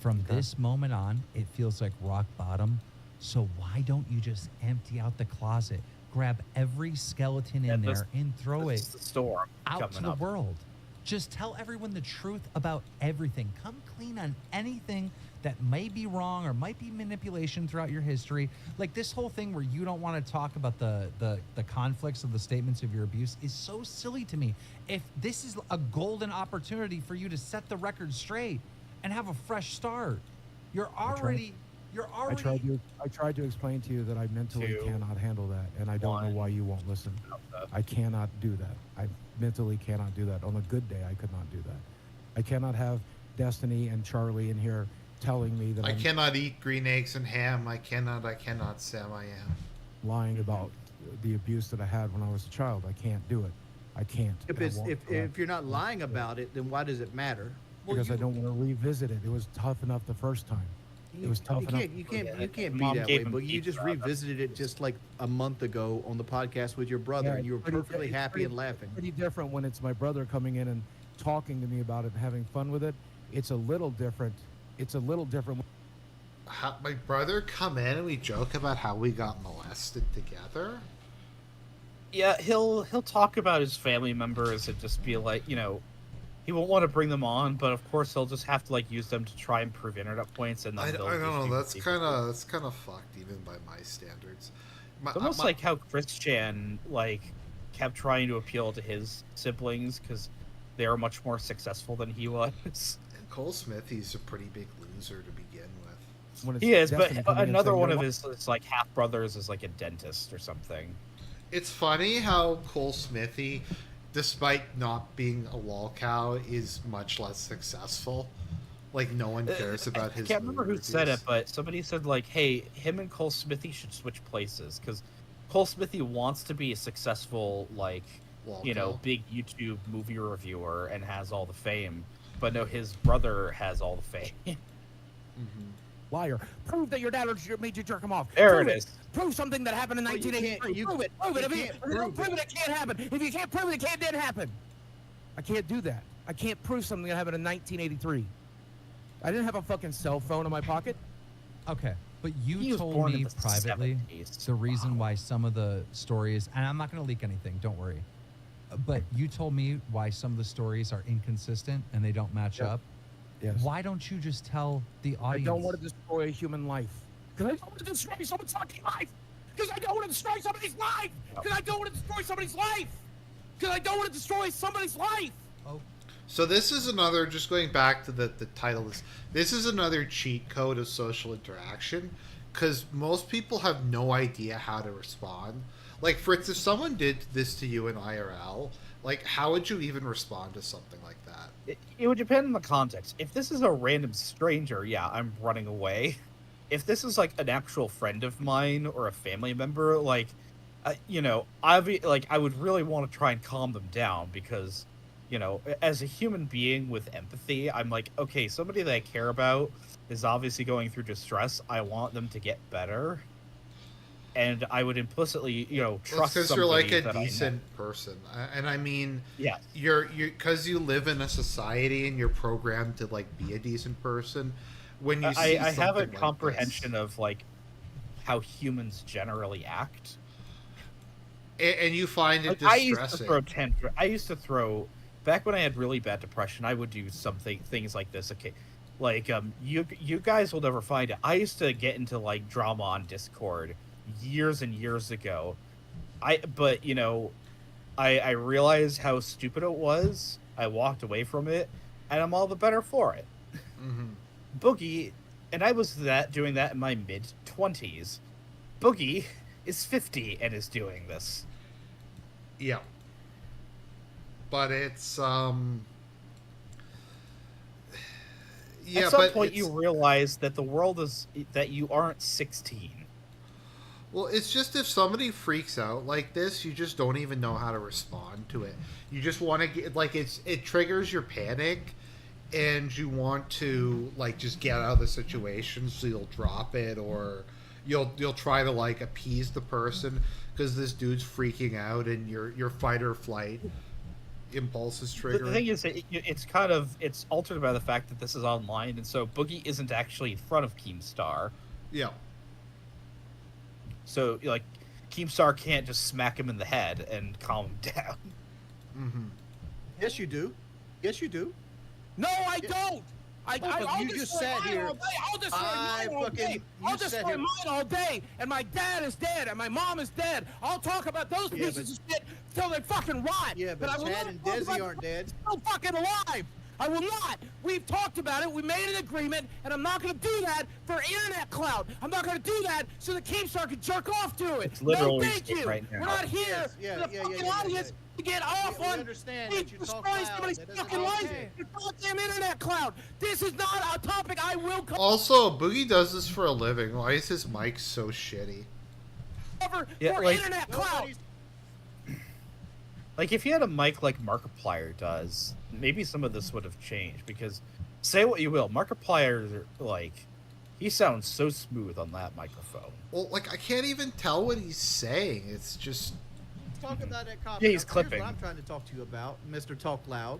From this moment on, it feels like rock bottom. So why don't you just empty out the closet, grab every skeleton in there, and throw it The storm out to coming the up. world? Just tell everyone the truth about everything. Come clean on anything that may be wrong or might be manipulation throughout your history. Like this whole thing where you don't want to talk about the conflicts of the statements of your abuse is so silly to me. If this is a golden opportunity for you to set the record straight and have a fresh start, I tried to explain to you that I mentally cannot handle that, and I don't know why you won't listen. I cannot do that. I mentally cannot do that. On a good day, I could not do that. I cannot have Destiny and Charlie in here telling me that I I'm cannot eat green eggs and ham. I cannot, Sam, I am. lying about the abuse that I had when I was a child. I can't do it. I can't. If you're not lying about it, then why does it matter? Because I don't want to revisit it. It was tough enough the first time. It was tough enough. You can't be Mom that gave way. him But you just pizza. revisited it just like a month ago on the podcast with your brother, Yeah, and you were it's pretty- perfectly it's happy pretty- and laughing. Pretty different when it's my brother coming in and talking to me about it and having fun with it. It's a little different. It's a little different. My brother come in and we joke about how we got molested together. Yeah, he'll talk about his family members and just be like, you know, he won't want to bring them on, but of course he'll just have to like use them to try and prove internet points. And then I they'll don't just know. do That's secret. kind of fucked even by my standards. It's almost like how Christian like kept trying to appeal to his siblings because they are much more successful than he was. And Cole Smith, he's a pretty big loser to begin with. When it's He is, but Destin coming in another saying, one "You of know his like half brothers is like a dentist or something. It's funny how Cole Smithy, despite not being a lol cow, is much less successful. Like, no one cares about his I can't remember who movies. said it, but somebody said like, "Hey, him and Cole Smithy should switch places because Cole Smithy wants to be a successful like, Lol you know, cow. big YouTube movie reviewer and has all the fame, but no, his brother has all the fame." Mhm. Liar. Prove that your dad made you jerk him off. There Prove it is. Prove something that happened in Well, you can't- 1983. you- Prove it. Prove it. you If you can't don't prove prove it, it can't happen. If you can't prove it, it can't then happen. I can't do that. I can't prove something that happened in 1983. I didn't have a fucking cell phone in my pocket. Okay, but He you was told born in me the privately 70s. the reason why some of the stories, and I'm not going to leak anything, don't worry. But you told me why some of the stories are inconsistent and they don't match Yep. up. Yes. Why don't you just tell the I audience? don't want to destroy a human life. Because I don't want to destroy someone's fucking life. Because I don't want to destroy somebody's life. Because I don't want to destroy somebody's life. Because I don't want to destroy somebody's life. Oh, So this is another, just going back to the title, this is another cheat code of social interaction, because most people have no idea how to respond. Like, Fritz, if someone did this to you in IRL, like, how would you even respond to something like that? It would depend on the context. If this is a random stranger, yeah, I'm running away. If this is like an actual friend of mine or a family member, like, you know, I would really want to try and calm them down because, you know, as a human being with empathy, I'm like, okay, somebody that I care about is obviously going through distress. I want them to get better, and I would implicitly, you know, trust Because somebody you're like a that I know. decent person, and I mean, Yes. you're because you live in a society and you're programmed to like be a decent person. When you see I have a something like comprehension of like how humans generally act. this, and you find it Like, I distressing. used to throw back when I had really bad depression. I would do things like this. Okay, like you guys will never find it. I used to get into like drama on Discord years and years ago. But you know, I realized how stupid it was. I walked away from it, and I'm all the better for it. Mm-hmm. Boogie, and I was doing that in my mid-20s. Boogie is 50 and is doing this. Yeah. But it's yeah, At some but point, it's, you realize that the world is that you aren't 16. well, it's just if somebody freaks out like this, you just don't even know how to respond to it. You just want to get like it triggers your panic, and you want to like just get out of the situation, so you'll drop it or you'll try to like appease the person because this dude's freaking out and your fight or flight impulse is triggering. The thing is, it's altered by the fact that this is online, and so Boogie isn't actually in front of Keemstar. Yeah. So like, Keemstar can't just smack him in the head and calm him down. Mm-hmm. Yes, you do. Yes, you do. No, I don't. I'll you just destroy sat mine here. all day. I'll destroy I mine all fucking- day. you I'll sat destroy here- mine all day. And my dad is dead, and my mom is dead. I'll talk about those Yeah, pieces of shit till they fucking rot. Yeah, but I will Chad not and talk Desi about aren't dead. still fucking alive. I will not. We've talked about it. We made an agreement, and I'm not going to do that for internet clout. I'm not going to do that so the Keemstar can jerk off to it. It's literally no, thank you. right now. We're not here for the fucking audience to get off We on understand that you talk destroying loud. somebody's That doesn't fucking mean life. shit. Your goddamn internet clout. This is not a topic I will Also, Boogie does this for a living. Why is his mic so shitty? cover Yeah, for like- internet clout. Nobody's- Like, if you had a mic like Markiplier does, maybe some of this would have changed. Because, say what you will, Markiplier, like, he sounds so smooth on that microphone. Well, like, I can't even tell what he's saying. It's just... Talk about that copy. Yeah, Here's he's clipping. what I'm trying to talk to you about, Mr. Talk Loud,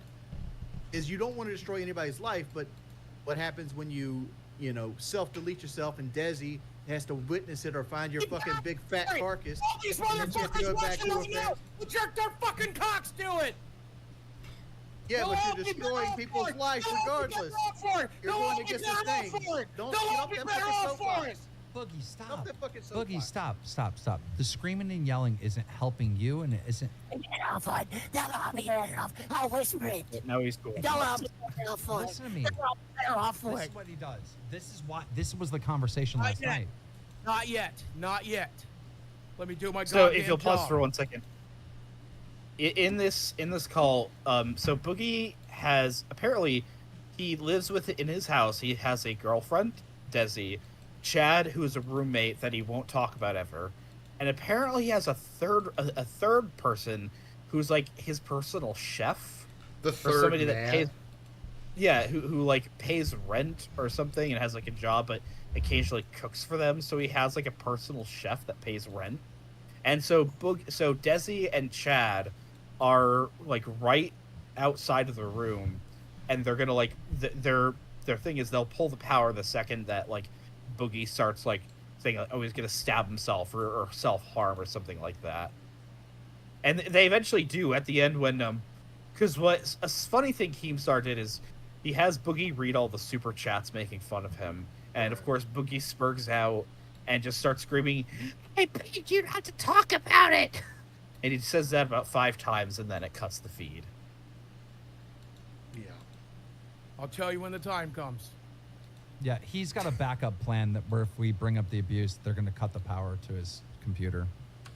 is you don't want to destroy anybody's life, but what happens when you self-delete yourself and Desi has to witness it or find your fucking big fat carcass. All these and then you have to motherfuckers go back watching to right a now will jerk their fucking cocks to it. Yeah, They'll but all you're be better destroying off people's for it. lives They'll all be regardless. better off for it. You're They'll going all be against better the off thing. for it. Don't They'll get all off be that better fucking off for soapbox. it. Boogie, stop. Stop that fucking Boogie, soapbox. stop. The screaming and yelling isn't helping you, and it isn't. I'll whisper it. Now he's cool. Listen to me. This is what he does. This was the conversation Not last yet. night. Not yet. Not yet. Let me do my So, goddamn if you'll pause job. for 1 second. In this call, so Boogie has, apparently, he lives in his house. He has a girlfriend, Desi, Chad, who is a roommate that he won't talk about ever, and apparently he has a third person who's like his personal chef, The or third somebody man. that pays, yeah, who like pays rent or something and has like a job, but occasionally cooks for them. So he has like a personal chef that pays rent, and so Desi and Chad are like right outside of the room, and they're gonna like their thing is they'll pull the power the second that like Boogie starts like saying like, oh, he's gonna stab himself or self-harm or something like that. And they eventually do at the end when because what a funny thing Keemstar did is he has Boogie read all the super chats making fun of him, and of course Boogie spurgs out and just starts screaming, "I begged you not to talk about it!" And he says that about 5 times, and then it cuts the feed. Yeah. I'll tell you when the time comes. Yeah, he's got a backup plan that where if we bring up the abuse, they're going to cut the power to his computer.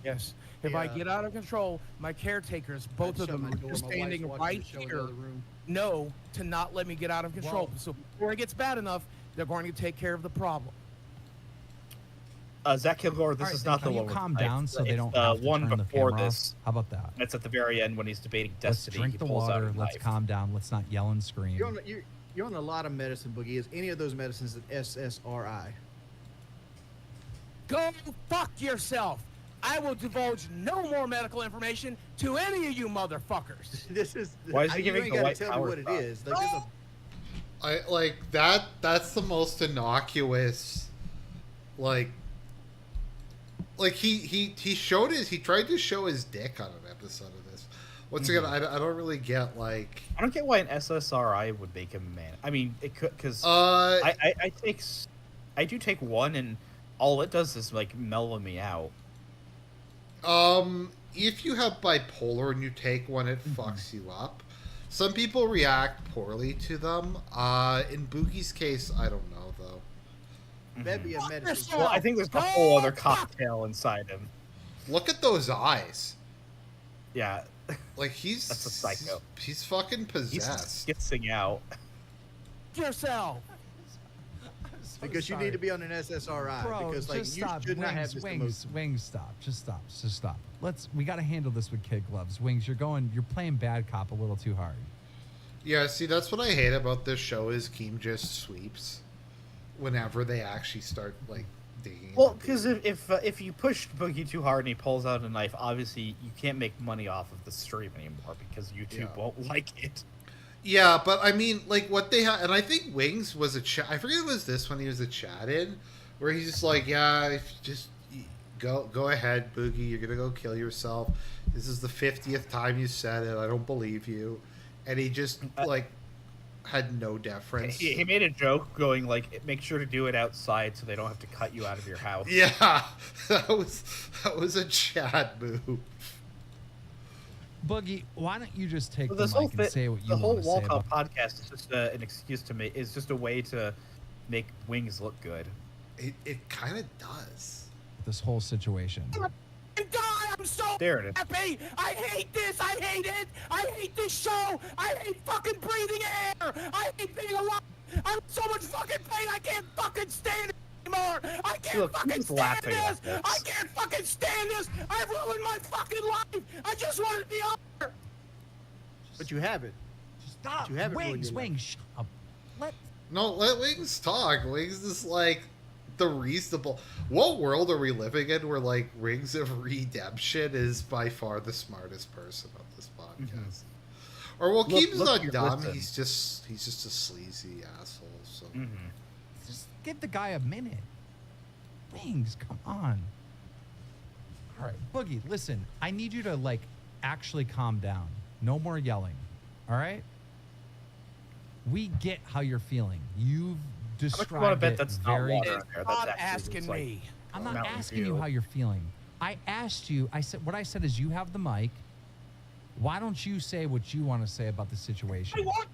Yes. If I Yeah. get out of control, my caretakers, both I'd of shut them my door. are My standing wife's watching right the show in the here, other room. know to not let me get out of control. So before it gets bad enough, they're going to take care of the problem. Zach Kilgore, this All right, is then not the can you one. with calm the knife. down so they It's don't the have to one turn the before camera this. off? How about that? It's at the very end when he's debating Let's Destiny. drink he the pulls out water. a Let's knife. calm down. Let's not yell and scream. You're on a lot of medicine, Boogie. Is any of those medicines an SSRI? Go fuck yourself. I will divulge no more medical information to any of you motherfuckers. This is. Why is he you giving ain't the gotta white tell power me what it shot? is. Like, there's a I like that. That's the most innocuous. Like he showed he tried to show his dick on an episode of this. Once again, I don't really get like. I don't get why an SSRI would make him a man. I mean, it could because I do take one, and all it does is like mellow me out. If you have bipolar and you take one, it fucks you up. Some people react poorly to them. In Boogie's case, I don't know though. that'd be a medicine. yourself. Well, I think there's a whole other cocktail inside him. Look at those eyes. Yeah, Like he's That's a psycho. He's fucking he's possessed. skitzing out. Yourself. Because you need to be on an SSRI. Bro, because like just you stop. should not have this emotion. Wings, stop. Just stop. We got to handle this with kid gloves. Wings, you're playing bad cop a little too hard. Yeah, see, that's what I hate about this show is Keem just sweeps whenever they actually start like digging. Well, into because Boogie. if you push Boogie too hard and he pulls out a knife, obviously you can't make money off of the stream anymore because YouTube Yeah. won't like it. Yeah, but I mean, like what they had, and I think Wings was a chat. I forget it was this when he was a chat in, where he's just like, yeah, if you just go ahead, Boogie, you're gonna go kill yourself. This is the 50th time you said it. I don't believe you, and he just like had no deference. He made a joke going like, make sure to do it outside so they don't have to cut you out of your house. Yeah, that was a chat move. Boogie, why don't you just take Well, the this mic and say what you the whole want to say walkout about podcast is just an excuse to make. It's just a way to make Wings look good. It kind of does. this whole situation? God, I'm so There it is. happy. I hate this. I hate it. I hate this show. I hate fucking breathing air. I hate being alive. I'm in so much fucking pain. I can't fucking stand it anymore. I can't Look, fucking he's stand laughing this. at this. I can't fucking stand this. I've ruined my fucking life. I just wanted to be over. But you haven't. Stop. You haven't ruined Wings, your life. Wings, shut up. No, let Wings talk. Wings is like the reasonable. What world are we living in where like Rings of Redemption is by far the smartest person on this podcast? Or well, Keem's not dumb. listen. He's just a sleazy asshole. So Just give the guy a minute. Wings, come on. All right, Boogie, listen. I need you to like actually calm down. No more yelling. All right? We get how you're feeling. You've described I want to bet it that's not very. water in there. That's Stop actually asking just, like, me. I'm not Mountain asking Dew. you how you're feeling. I asked you. I said what I said is you have the mic. Why don't you say what you want to say about the situation? I want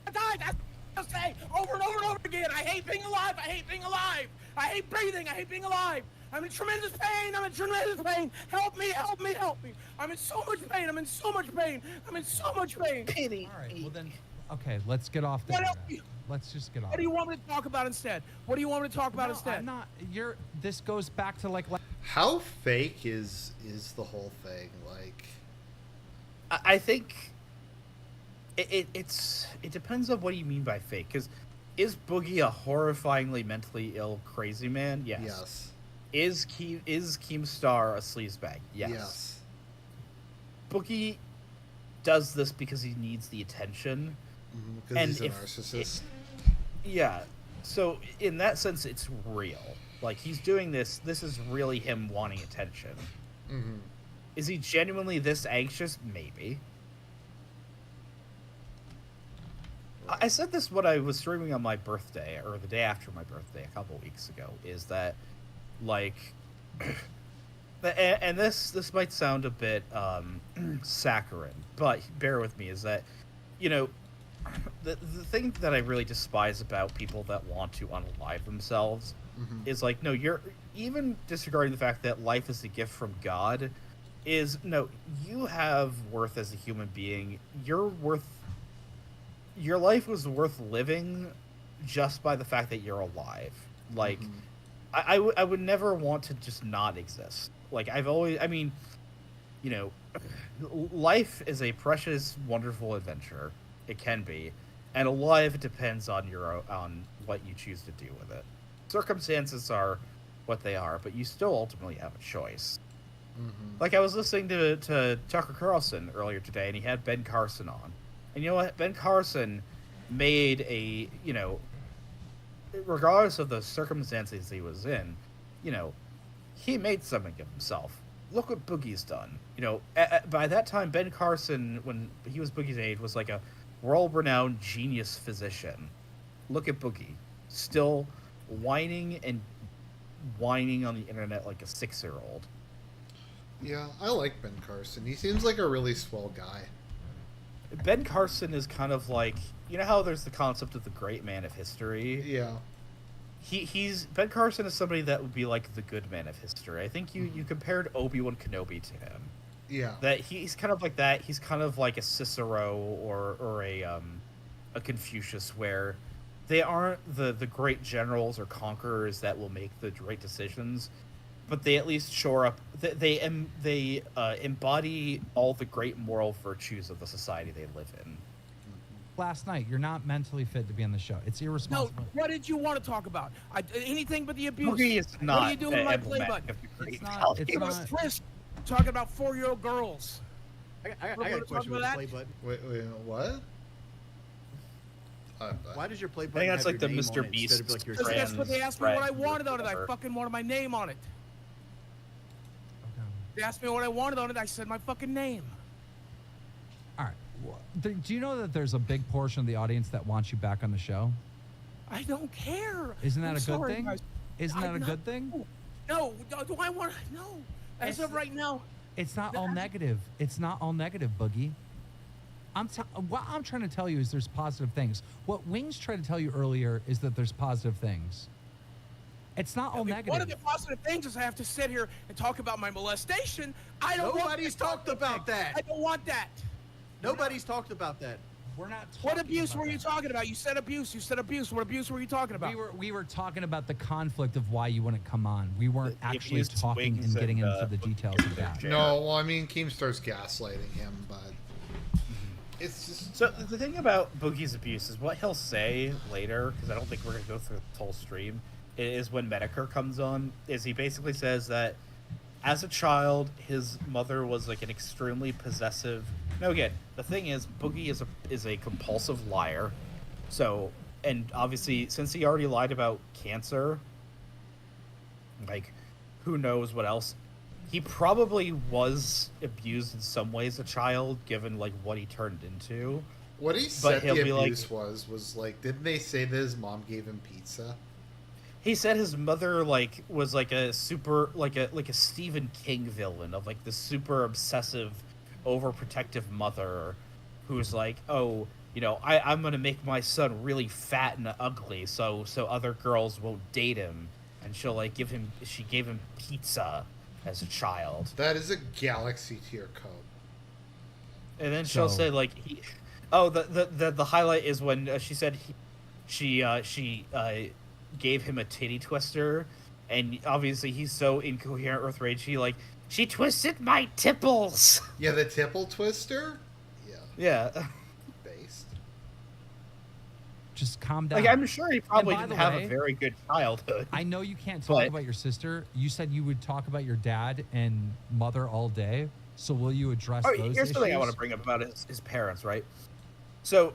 to die. That's what I say over and over and over again. I hate being alive. I hate being alive. I hate breathing. I hate being alive. I'm in tremendous pain. I'm in tremendous pain. Help me. Help me. Help me. I'm in so much pain. I'm in so much pain. I'm in so much pain. Pity. All right. Well then. Okay. Let's get off the What internet. else? Let's just get off. What do you want me to talk about instead? What do you want me to talk about No, instead? I'm not. You're. This goes back to like. how fake is the whole thing? Like, I think it depends on what you mean by fake. Because is Boogie a horrifyingly mentally ill crazy man? Yes. yes, Is Keemstar a sleazebag? Yes. yes. Boogie does this because he needs the attention. Because And he's a if- narcissist. Yeah. So in that sense, it's real. Like he's doing this. This is really him wanting attention. Is he genuinely this anxious? Maybe. I said this when I was streaming on my birthday, or the day after my birthday, a couple weeks ago. Is that, like, and this might sound a bit saccharine, but bear with me. Is that, you know, the thing that I really despise about people that want to unalive themselves is like, no, you're even disregarding the fact that life is a gift from God. Is no, you have worth as a human being. Your life was worth living just by the fact that you're alive. Like, I would never want to just not exist. Like, I mean, you know, life is a precious, wonderful adventure. It can be. And alive depends on on what you choose to do with it. Circumstances are what they are, but you still ultimately have a choice. Like, I was listening to Tucker Carlson earlier today, and he had Ben Carson on. And you know what? Ben Carson made a, you know, regardless of the circumstances he was in, you know, he made something of himself. Look what Boogie's done. You know, by that time, Ben Carson, when he was Boogie's age, was like a world-renowned genius physician. Look at Boogie. Still whining on the internet like a 6-year-old. Yeah, I like Ben Carson. He seems like a really swell guy. Ben Carson is kind of like, you know how there's the concept of the great man of history? Yeah. He's Ben Carson is somebody that would be like the good man of history. I think you compared Obi-Wan Kenobi to him. Yeah. That he's kind of like that. He's kind of like a Cicero or a Confucius, where they aren't the great generals or conquerors that will make the right decisions, but they at least shore up. They embody all the great moral virtues of the society they live in. Last night, you're not mentally fit to be on the show. It's No, irresponsible. what did you want to talk about? Anything but the abuse. Boogie is not What are you doing with my play emblematic button? of the great It's not- mentality. it's It was not- Fritz talking about 4-year-old girls. I got Wanna a talk question about with the that? play button. Wait, what? Why does your play I button think that's have like your the name Mr. on it Beast instead of like your Because that's what they asked me what I friend, wanted on it. I whatever. fucking wanted my name on it. They asked me what I wanted on it. I said my fucking name. All right. Well, do you know that there's a big portion of the audience that wants you back on the show? I don't care. Isn't that I'm a good sorry, thing? guys. Isn't that I'm a not- good thing? No. Do I want? No. As of right now, It's not all negative. It's not all negative, Boogie. What I'm trying to tell you is there's positive things. What Wings tried to tell you earlier is that there's positive things. It's not all negative. One of the positive things is I have to sit here and talk about my molestation. Nobody's talked about that. I don't want that. Nobody's talked about that. We're not. What abuse were you talking about? You said abuse. You said abuse. What abuse were you talking about? We were talking about the conflict of why you wouldn't come on. We weren't actually talking and getting into the details of that. No, well, I mean, Keemstar's gaslighting him, but it's just... So the thing about Boogie's abuse is what he'll say later, because I don't think we're going to go through the whole stream, is when Medicare comes on, is he basically says that as a child, his mother was like an extremely possessive... No, again, the thing is, Boogie is a compulsive liar. So, and obviously, since he already lied about cancer, like, who knows what else? He probably was abused in some ways as a child, given, like, what he turned into. What he said the abuse was like, didn't they say that his mom gave him pizza? He said his mother, like, was like a super, like a Stephen King villain of, like, the super obsessive, overprotective mother who's like, oh, you know, I'm gonna make my son really fat and ugly so other girls won't date him, and she'll like she gave him pizza as a child. That is a galaxy tier code. And then she'll say like the highlight is when she said she gave him a titty twister, and obviously he's so incoherent with rage, she twisted my tipples. Yeah, the tipple twister? Yeah. Based. Just calm down. Like, I'm sure he probably didn't have a very good childhood. I know you can't talk about your sister. You said you would talk about your dad and mother all day. So will you address those Here's issues? the thing I want to bring up about his parents, right? So,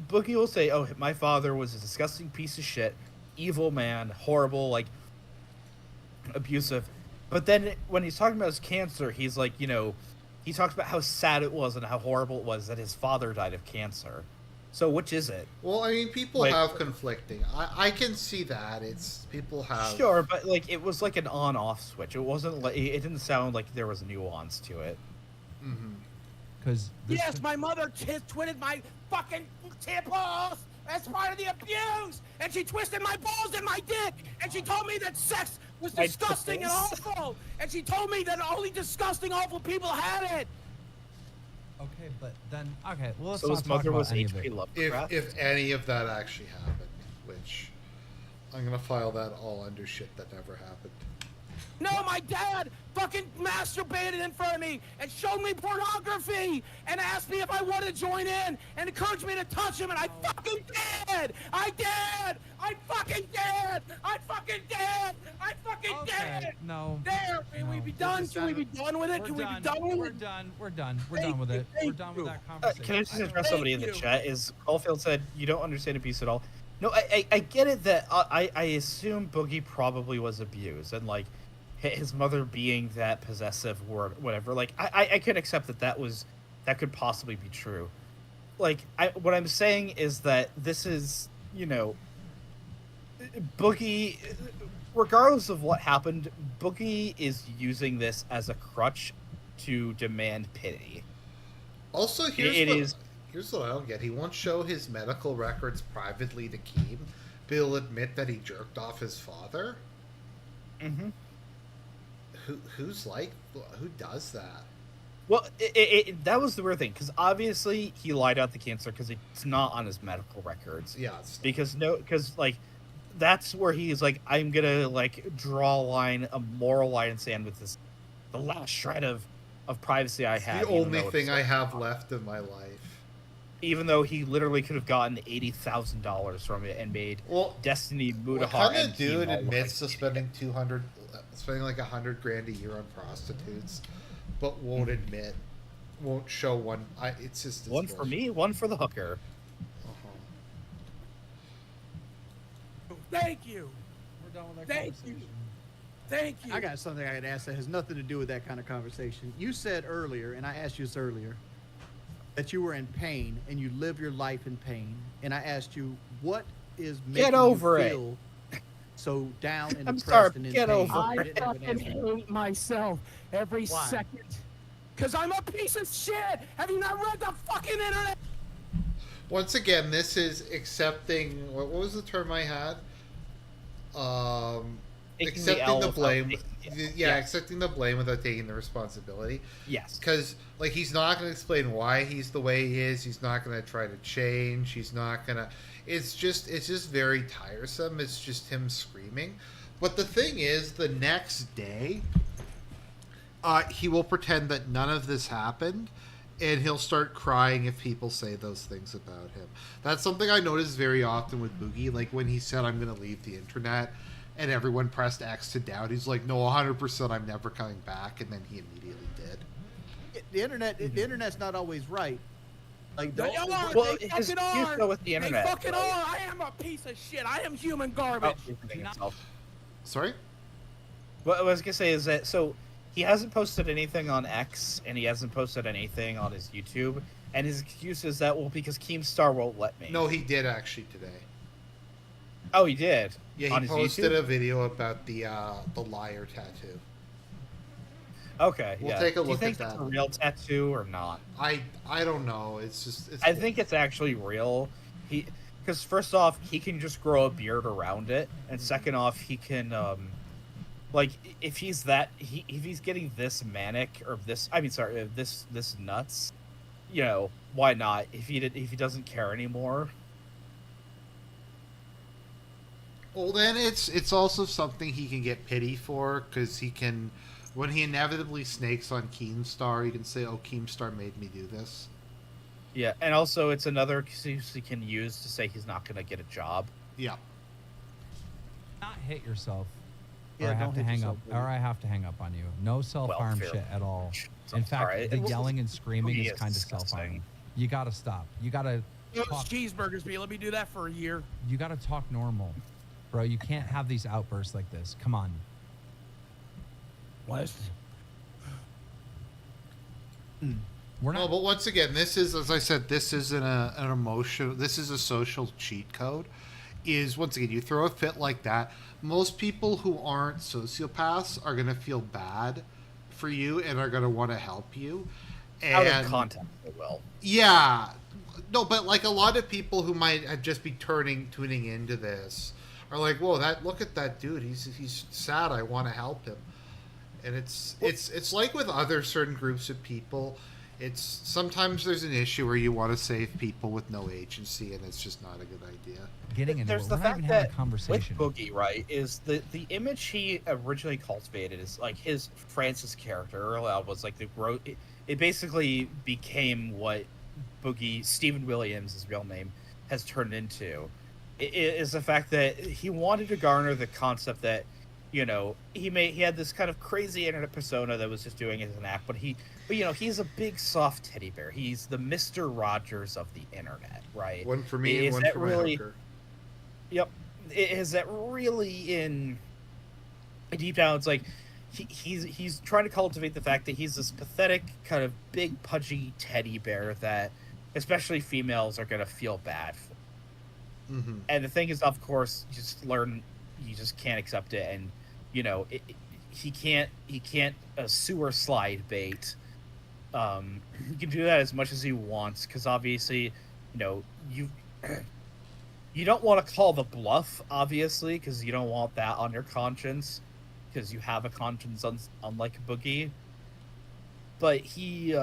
Boogie will say, oh, my father was a disgusting piece of shit, evil man, horrible, like, abusive. But then when he's talking about his cancer, he's like, you know, he talks about how sad it was and how horrible it was that his father died of cancer. So which is it? Well, I mean, people have conflicting. I can see that. It's people have... Sure, but like it was like an on-off switch. It wasn't like it didn't sound like there was nuance to it. Mm-hmm. Because yes, my mother twitted my fucking tipples as part of the abuse, and she twisted my balls and my dick, and she told me that sex was disgusting and awful, and she told me that only disgusting, awful people had it. Okay, but then well, let's so not his talk mother about was any of H.P. it. Lovecraft. If any of that actually happened, which I'm gonna file that all under shit that never happened. No, my dad fucking masturbated in front of me and showed me pornography and asked me if I wanted to join in and encouraged me to touch him, and I fucking did! I did! I fucking did! I fucking did! I fucking did! No. There! Can we be done? Can we be done with it? Can we be done with it? We're done. We're done. We're done with it. We're done with that conversation. Can I just address somebody in the chat? Is Caulfield said you don't understand abuse at all? No, I get it that I assume Boogie probably was abused, and like his mother being that possessive or whatever. Like I could accept that could possibly be true. Like what I'm saying is that this is, you know, Boogie, regardless of what happened, Boogie is using this as a crutch to demand pity. Also, here's what I don't get. He won't show his medical records privately to Keem, but he'll admit that he jerked off his father. Mm-hmm. Who does that? Well, that was the weird thing, because obviously he lied out the cancer because it's not on his medical records. Yeah, because like that's where he's like, I'm gonna like draw a moral line in sand with this, the last shred of privacy I have. The only thing I have left in my life. Even though he literally could have gotten $80,000 from it and made Destiny Mutahar. What kind of dude admits to spending like $100,000 a year on prostitutes, but won't show one? It's just one for me, one for the hooker. Thank you. We're done with that Thank conversation. you. Thank you. I got something I could ask that has nothing to do with that kind of conversation. You said earlier, and I asked you this earlier, that you were in pain and you live your life in pain. And I asked you, what is making you feel so down and depressed and in pain? I fucking hate myself every second. Because I'm a piece of shit! Have you not read the fucking internet? Once again, this is accepting. What was the term I had? Accepting the blame. Yeah, accepting the blame without taking the responsibility. Yes. Because, like, he's not going to explain why he's the way he is. He's not going to try to change. He's not going to... It's just very tiresome. It's just him screaming. But the thing is, the next day, he will pretend that none of this happened, and he'll start crying if people say those things about him. That's something I notice very often with Boogie. Like, when he said, I'm going to leave the internet, and everyone pressed X to doubt, he's like, no, 100% I'm never coming back, and then he immediately did. The internet's not always right. Like, They don't, are. Well, They his fucking excuse are. though with the internet, They fucking right? are. I am a piece of shit. I am human garbage. Sorry? What I was gonna say is that so he hasn't posted anything on X and he hasn't posted anything on his YouTube, and his excuse is that because Keemstar won't let me. No, he did actually today. Oh, he did. Yeah, on he his posted YouTube? a video about the liar tattoo. Okay, We'll yeah. take a Do you look think at that's that. a real tattoo or not? I don't know. It's just. I think it's actually real. Because first off, he can just grow a beard around it, and second off, he can like if he's getting this manic or this this nuts, why not? If he doesn't care anymore. Well, then it's also something he can get pity for, because he can, when he inevitably snakes on Keemstar, he can say, "Oh, Keemstar made me do this." Yeah, and also it's another excuse he can use to say he's not going to get a job. Yeah. Not hit yourself. Yeah, or I have don't to hit hang yourself, up. please. Or I have to hang up on you. No self-harm fair. shit at all. So In fact, sorry. the It was- yelling and screaming Boogie is is kind of disgusting. self-harm. You gotta stop. You gotta Those talk. cheeseburgers, be. Let me do that for a year. You gotta talk normal, bro. You can't have these outbursts like this. Come on. What? We're No, not. but once again, this is, as I said, this isn't an emotion. This is a social cheat code. Is, once again, you throw a fit like that, most people who aren't sociopaths are gonna feel bad for you and are gonna want to help you. Out And of context, they will. yeah, no, but like a lot of people who might just be tuning into this are like, "Whoa, look at that dude. He's sad. I want to help him." And it's like with other certain groups of people. It's sometimes there's an issue where you want to save people with no agency, and it's just not a good idea. Getting into There's it. the We're not fact even having that a conversation. with Boogie, right, is the image he originally cultivated is like his Francis character early on was like it basically became what Boogie Stephen Williams, his real name, has turned into. It is the fact that he wanted to garner the concept that he had this kind of crazy internet persona that was just doing it as an act, but he's a big soft teddy bear. He's the Mr. Rogers of the internet, right? One for me and Is one that for my really- hooker. Yep. Is that really in deep down? It's like he's trying to cultivate the fact that he's this pathetic kind of big pudgy teddy bear that especially females are gonna feel bad for. Mm-hmm. And the thing is, of course, you just can't accept it, and he can't sewer slide bait. He can do that as much as he wants because obviously, you don't want to call the bluff, obviously, because you don't want that on your conscience, because you have a conscience unlike Boogie. But he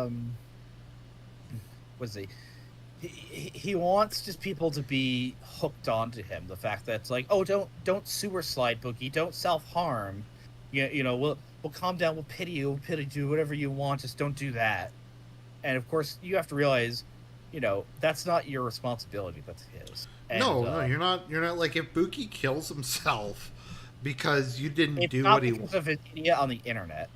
wants just people to be hooked onto him. The fact that it's like, oh, don't sewer slide, Boogie, don't self-harm. We'll calm down, we'll pity you, do whatever you want, just don't do that. And of course, you have to realize, that's not your responsibility, that's his. And, No, you're not. You're not. Like, if Boogie kills himself because you didn't it's do not what he because of an idiot on the internet.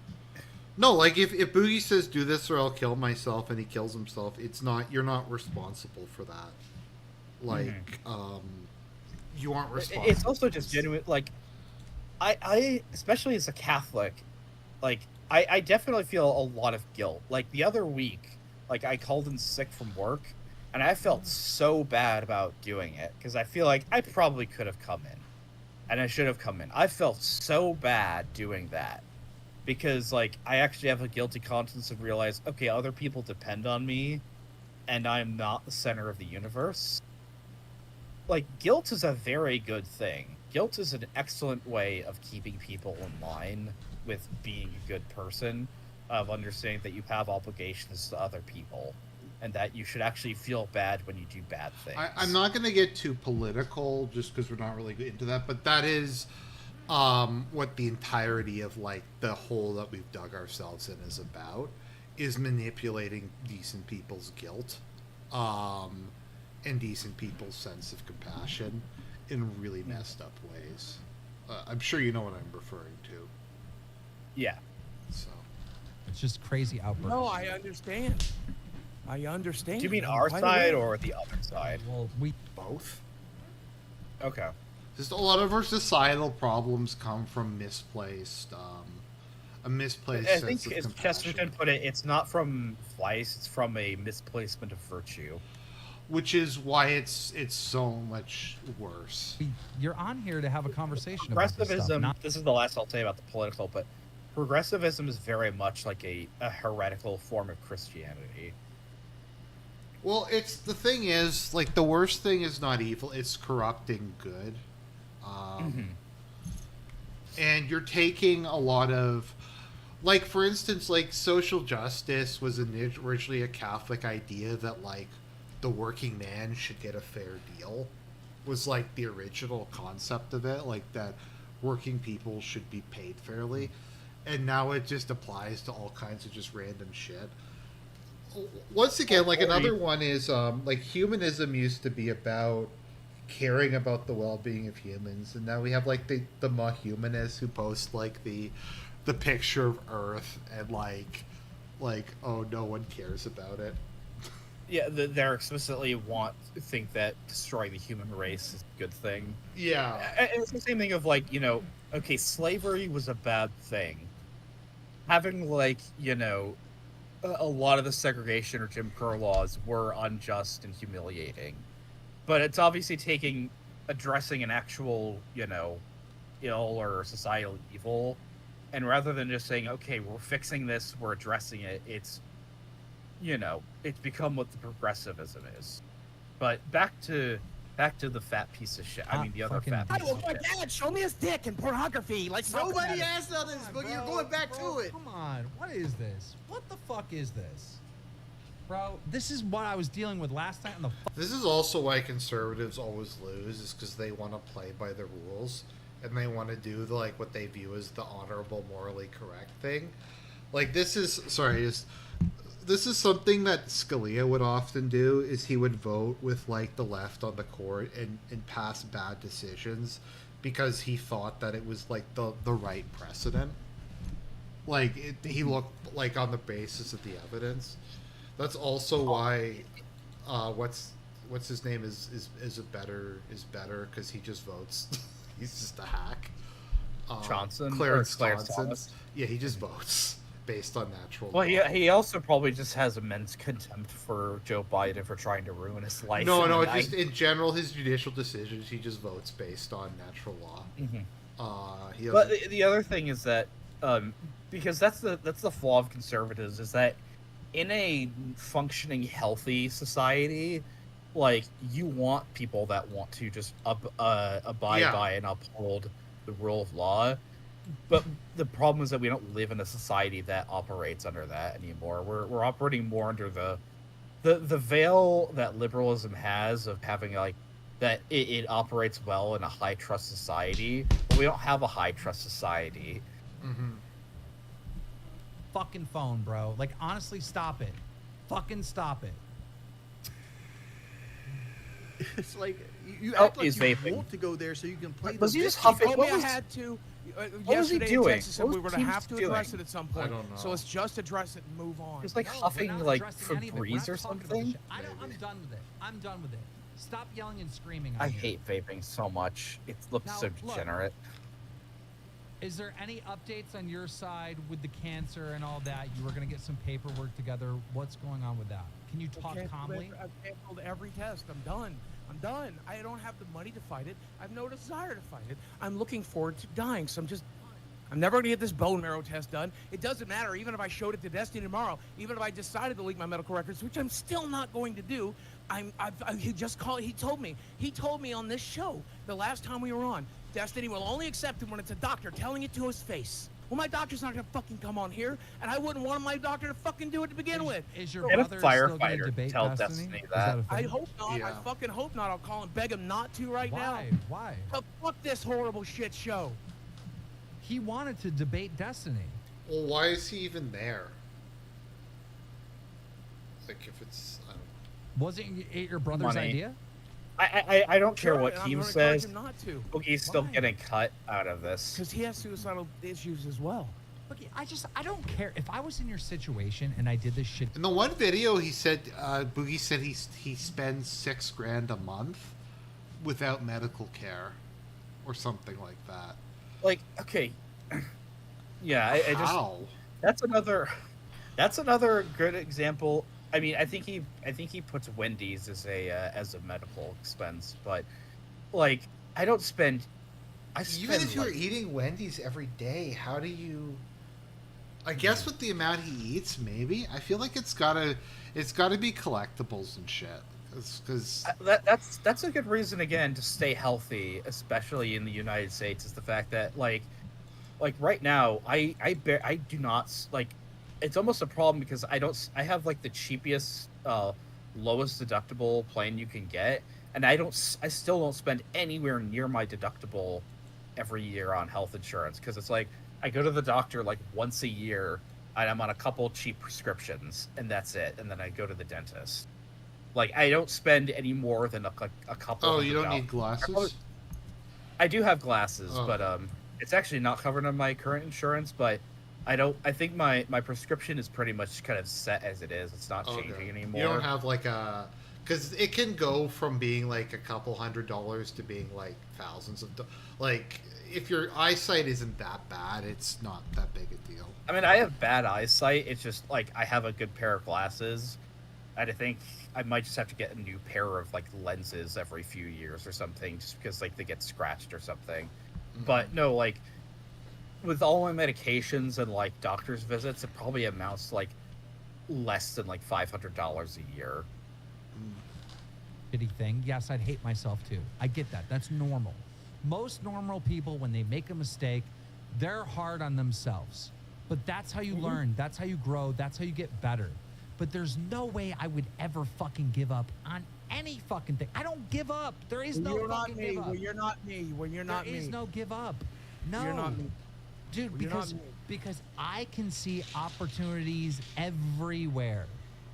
No, like if Boogie says do this or I'll kill myself and he kills himself, it's not, you're not responsible for that. Like, you aren't responsible. It's also just genuine. Like, I especially as a Catholic, like I definitely feel a lot of guilt. Like the other week, like I called in sick from work, and I felt so bad about doing it because I feel like I probably could have come in, and I should have come in. I felt so bad doing that. because like I actually have a guilty conscience and realize, okay, other people depend on me, and I'm not the center of the universe. Like, guilt is a very good thing. Guilt is an excellent way of keeping people in line with being a good person, of understanding that you have obligations to other people, and that you should actually feel bad when you do bad things. I'm not going to get too political just because we're not really into that, but that is what the entirety of like the hole that we've dug ourselves in is about, is manipulating decent people's guilt and decent people's sense of compassion in really messed up ways. I'm sure you know what I'm referring to. Yeah. So It's just crazy outbursts. No, I understand. I understand. Do you mean I'm our quite side aware. or the other side? Well, we both. Okay. Just a lot of our societal problems come from a misplaced I sense think, of as compassion. Chesterton put it, it's not from vice; it's from a misplacement of virtue. Which is why it's so much worse. you're on here to have a conversation about this stuff. Progressivism. Not This is the last I'll say about the political, but progressivism is very much like a heretical form of Christianity. Well, it's the thing is, like, the worst thing is not evil; it's corrupting good. And you're taking a lot of, like, for instance, like, social justice was originally a Catholic idea that, like, the working man should get a fair deal. Was like the original concept of it, like that working people should be paid fairly, and now it just applies to all kinds of just random shit. Once again, like, another one is like, humanism used to be about caring about the well-being of humans, and now we have like the humanists who post like the picture of Earth and like oh, no one cares about it. Yeah, they're explicitly think that destroying the human race is a good thing. Yeah. And it's the same thing of, like, you know, okay, slavery was a bad thing. Having, like, you know, a lot of the segregation or Jim Crow laws were unjust and humiliating. But it's obviously addressing an actual, you know, ill or societal evil. And rather than just saying, okay, we're fixing this, we're addressing it, it's, you know, it's become what the progressivism is. But back to the fat piece of shit. I mean, the other fat I piece don't of want shit. Dad, show me his dick and pornography. Like, Nobody asked all this, but you're going back to it. Come on. What is this? What the fuck is this? Bro, this is what I was dealing with last time. This is also why conservatives always lose, is because they want to play by the rules and they want to do like what they view as the honorable, morally correct thing. Like, this is something that Scalia would often do, is he would vote with like the left on the court and pass bad decisions because he thought that it was like the right precedent. Like, he looked like on the basis of the evidence. That's also why what's his name is better because he just votes. He's just a hack. Clarence Johnson. Thomas. Yeah, he just votes based on natural Well, law. he also probably just has immense contempt for Joe Biden for trying to ruin his life. No, And just in general, his judicial decisions, he just votes based on natural law. Mm-hmm. But the other thing is that, because that's the flaw of conservatives, is that in a functioning, healthy society, like, you want people that want to just abide by and uphold the rule of law. But the problem is that we don't live in a society that operates under that anymore. We're operating more under the veil that liberalism has of having, like, that it operates well in a high trust society. But we don't have a high trust society. Mm-hmm. Fucking phone, bro. Like, honestly, stop it. Fucking stop it. It's like you act like he's you vaping. want to go there so you can play Was the he just victim. huffing? Told What me I was- had to. What was he Yesterday, doing? Texas said What we was were going to Keemstar have to address doing? it at some I point. don't know. So let's just address it and move on. He was like No, we're huffing not like addressing anything. We're Febreze not or talking about something. this shit. I'm done with it. I'm done with it. Stop yelling and screaming. I on here. hate vaping so much. It looks Now, so look. degenerate. Is there any updates on your side with the cancer and all that? You were going to get some paperwork together. What's going on with that? Can you talk calmly? I've canceled every test. I'm done. I don't have the money to fight it. I have no desire to fight it. I'm looking forward to dying, so I'm just. I'm never going to get this bone marrow test done. It doesn't matter, even if I showed it to Destiny tomorrow, even if I decided to leak my medical records, which I'm still not going to do. He just called. He told me on this show the last time we were on, Destiny will only accept it when it's a doctor telling it to his face. Well, my doctor's not gonna fucking come on here, and I wouldn't want my doctor to fucking do it to begin with. Is your Can a brother still gonna firefighter debate tell Destiny? Destiny Is that? a I thing? hope not. Yeah. I fucking hope not. I'll call him, beg him not to right now. Why? Fuck this horrible shit show. He wanted to debate Destiny. Well, why is he even there? Like, if it's, I don't know. Wasn't it your brother's Money. idea? I don't care Sure, what and I'm Keem gonna says. encourage him not to, Boogie's still Why? getting cut out of this. because he has suicidal issues as well. Look, I don't care. If I was in your situation and I did this shit, In the one video, he said, Boogie said he spends $6,000 a month without medical care, or something like that. Like, okay, yeah, I just How? that's another good example. I mean, I think he puts Wendy's as a medical expense, but like I don't spend. Even if you're eating Wendy's every day, how do you? I guess with the amount he eats, maybe. I feel like it's gotta be collectibles and shit. Because that's a good reason again to stay healthy, especially in the United States. Is the fact that like right now I do not like. It's almost a problem because I have like the cheapest, lowest deductible plan you can get, and I still don't spend anywhere near my deductible every year on health insurance because it's like I go to the doctor like once a year and I'm on a couple cheap prescriptions and that's it, and then I go to the dentist. Like I don't spend any more than a couple. oh, you don't $100. need glasses. I do have glasses, Oh. but it's actually not covered on my current insurance, but I think my prescription is pretty much kind of set as it is. It's not changing anymore. You don't have like a, because it can go from being like a couple $100s to being like thousands of like if your eyesight isn't that bad, it's not that big a deal. I mean, I have bad eyesight. It's just like I have a good pair of glasses. And I think I might just have to get a new pair of like lenses every few years or something, just because like they get scratched or something. Mm-hmm. But no, like with all my medications and like doctor's visits, it probably amounts to like less than like $500 a year. shitty thing, yes, I'd hate myself too. I get that. That's normal. Most normal people, when they make a mistake, they're hard on themselves. But that's how you learn. That's how you grow. That's how you get better. But there's no way I would ever fucking give up on any fucking thing. I don't give up. There is no You're not fucking me. give up. Well, you're not me. When you're not There me. is no give up. No. You're not me. Dude, Well, you're not because me. I can see opportunities everywhere.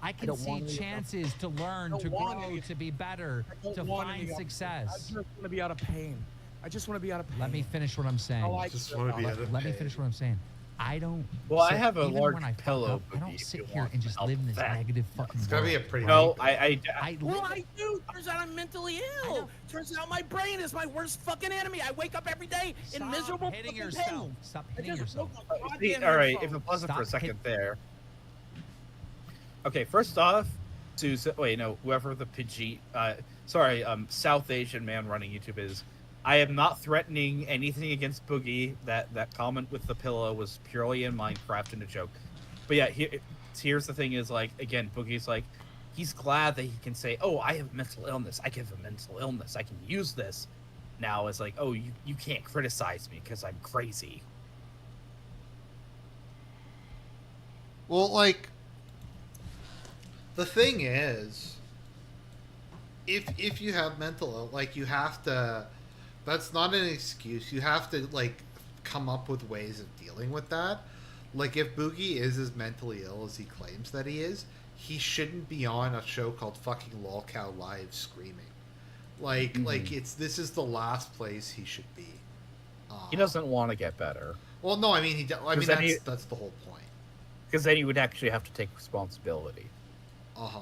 I can don't see want any- chances to learn, I to don't want grow, any- to be better, I don't to want find any- I success. just want to be out of pain. I just want to be out of pain. Let me finish what I'm saying. Oh, I Just want to be out of Let me pain. finish what I'm saying. I don't. Well, I sit- have a even large when I fuck pillow, up, I Boogie, don't if sit you here want and some just help live in with this that. negative fucking It's gotta be a world. pretty. No, big I Well, live- I do. Turns out I'm mentally ill. Turns out my brain is my worst fucking enemy. I wake up every day in Stop miserable hitting fucking yourself. pain. Stop I hitting just yourself. broke my See, goddamn all right, headphone. if it wasn't for a Stop second hit- there. Okay, first off, Susan, wait, no, whoever the Pidgey, South Asian man running YouTube is, I am not threatening anything against Boogie. That comment with the pillow was purely in Minecraft and a joke. But yeah, here's the thing is, like, again, Boogie's like, he's glad that he can say, oh, I have mental illness. I have a mental illness. I can use this. Now it's like, oh, you can't criticize me because I'm crazy. Well, like, the thing is, if you have mental ill, like, you have to, that's not an excuse. You have to, like, come up with ways of dealing with that. Like, if Boogie is as mentally ill as he claims that he is, he shouldn't be on a show called fucking Lolcow Live screaming. Like, this is the last place he should be. He doesn't want to get better. Well, no, I mean, then that's the whole point. Because then he would actually have to take responsibility. Uh-huh.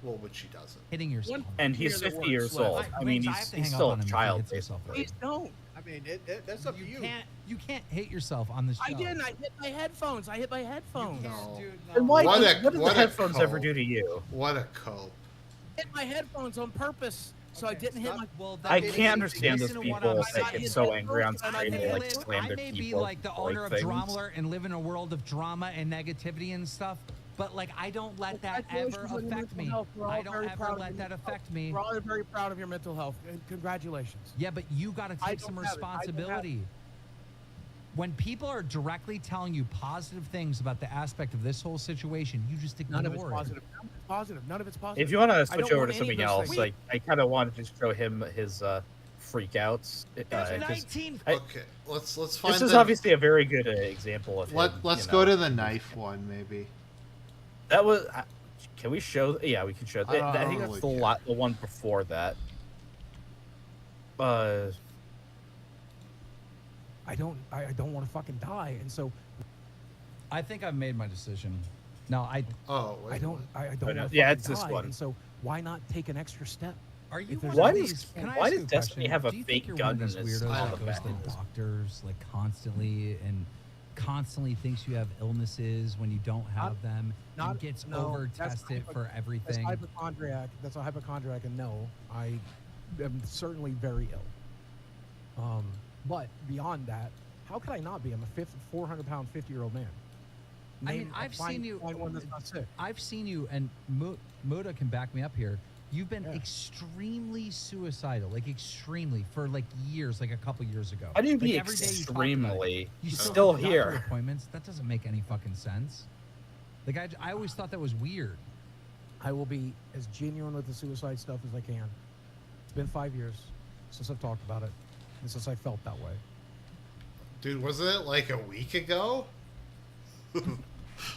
Well, which he doesn't. Hitting yourself. And he's Hear the 50 word years slip. old. I mean, Wings, have to he's hang up still on him a if he child, hits himself. basically. Please don't. I mean, that's up to you. You can't hit yourself on this show. I didn't. I hit my headphones. No. And why? What What a- did what the a headphones ever cope. do to you? What a cope. Hit my headphones on purpose so I didn't hit my. Well, I then can't understand those listen to what people I'm that get saying. so angry on I stream may they like live- slam I their may be keyboard. like the owner of things. Drama and live in a world of drama and negativity and stuff, but like I don't let that ever Congratulations on your affect mental me. health. We're all I don't very ever proud of let your that mental affect me. We're all very proud of your mental health, and congratulations. Yeah, but you got to I take don't some have it. I don't have it. responsibility. When people are directly telling you positive things about the aspect of this whole situation, you just ignore None of it's it. positive. None of it's positive. None of it's positive. If you want to I switch don't over want to any of something those else, things. like I kind of wanted to just show him his freakouts. There's 19. Okay, let's find. This is the- obviously a very good example of him. Let's you go know. to the knife one, maybe. That was. Can we show? Yeah, we can show. I don't think know that's we the can. the one before that. I don't want to fucking die, and so I think I've made my decision. No, Oh, wait, I don't no, want to yeah, fucking it's this die, one. And so why not take an extra step? Are you If there's one of Why these? does- Can I why ask does you a Destiny question? have a Do you fake think you're gun one of in those his- weirdos on that the goes back? to doctors like constantly and constantly thinks you have illnesses when you don't have them and gets over tested for everything? That's hypochondriac. That's a hypochondriac, and no, I am certainly very ill. But beyond that, how could I not be? I'm a 400-pound, 50-year-old man. I mean, I've seen you. Find one that's not sick. I've seen you, and Muda can back me up here. You've been extremely suicidal, like extremely, for like years, like a couple years ago. How do you Like, be every day you talk about it. extremely? You Still have doctor here. appointments. That doesn't make any fucking sense. Like I always thought that was weird. I will be as genuine with the suicide stuff as I can. It's been 5 years since I've talked about it, and since I felt that way. Dude, wasn't it like a week ago?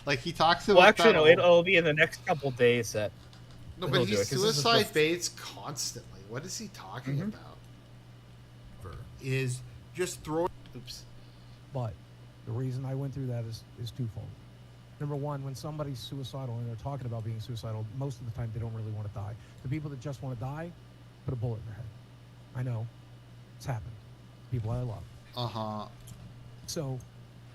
Like he talks about. Well, actually, that no. all- It'll be in the next couple days. That No, he'll but do he it, 'cause this is suicide the- baits constantly. What is he talking about? Is just throw. Oops. But the reason I went through that is twofold. Number one, when somebody's suicidal and they're talking about being suicidal, most of the time they don't really want to die. The people that just want to die, put a bullet in their head. I know. It's happened. People I love. Uh-huh. So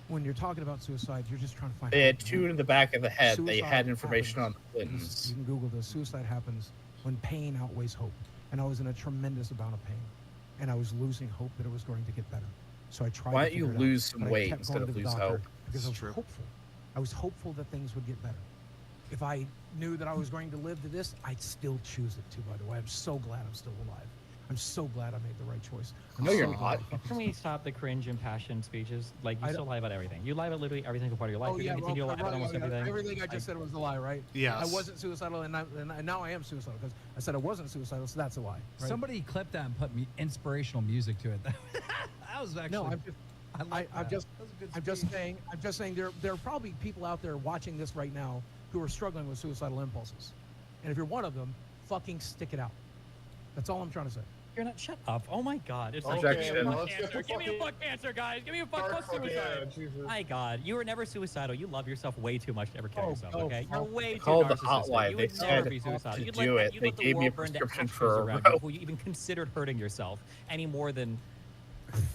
when you're talking about suicide, you're just trying to find they had hope. two in the back of the head. They Suicide had information on happens. the Clintons. You can Google this. Suicide happens when pain outweighs hope. And I was in a tremendous amount of pain. And I was losing hope that it was going to get better. So I tried Why to don't you figure it out, lose some but I weight kept instead going of to the lose doctor hope? Because I was True. hopeful. I was hopeful that things would get better. If I knew that I was going to live to this, I'd still choose it too, by the way. I'm so glad I'm still alive. I'm so glad I made the right choice. I'm No, so you're glad not. I fucking- Can we stop the cringe impassioned speeches? Like, I you still don't- lie about everything. You lie about literally every single part of your life. Oh, You're yeah, going to continue to lie about almost everything. everything I just said was a lie, right? Yes. I wasn't suicidal, and now I am suicidal because I said I wasn't suicidal, so that's a lie. Right? Somebody clipped that and put inspirational music to it. That was actually. No, I'm just saying there are probably people out there watching this right now who are struggling with suicidal impulses. And if you're one of them, fucking stick it out. That's all I'm trying to say. You're not. Shut up. Oh my god. It's like, Objection. give me a fuck Let's answer. Give me a fuck answer, guys. Give me a fuck suicide. My god. You were never suicidal. You love yourself way too much to ever kill yourself, okay? You're way too Called the narcissistic. hotline. You They would never said be suicidal. to You'd do let, it. you'd They let the gave me a world burn to prescription ashes for a around you rope. before you even considered hurting yourself any more than...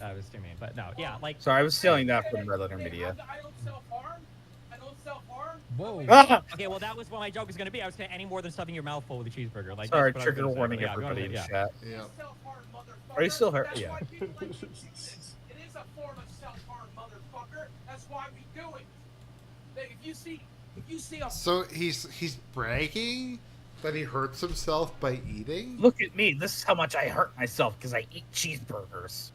That was too mean. But no, yeah, like... Sorry, I was stealing that from Red Letter Media. I don't self-harm. I don't self-harm. Whoa. Okay, well, that was what my joke was going to be. I was saying any more than stuffing your mouth full with a cheeseburger. Like, Sorry, that's what I was trigger gonna say. warning Yeah, go ahead, everybody in yeah. chat. Yeah. Are you still hurt? Yeah. It is a form of self-harm, motherfucker. That's why we do it. If you see a So he's bragging that he hurts himself by eating. Look at me. This is how much I hurt myself because I eat cheeseburgers.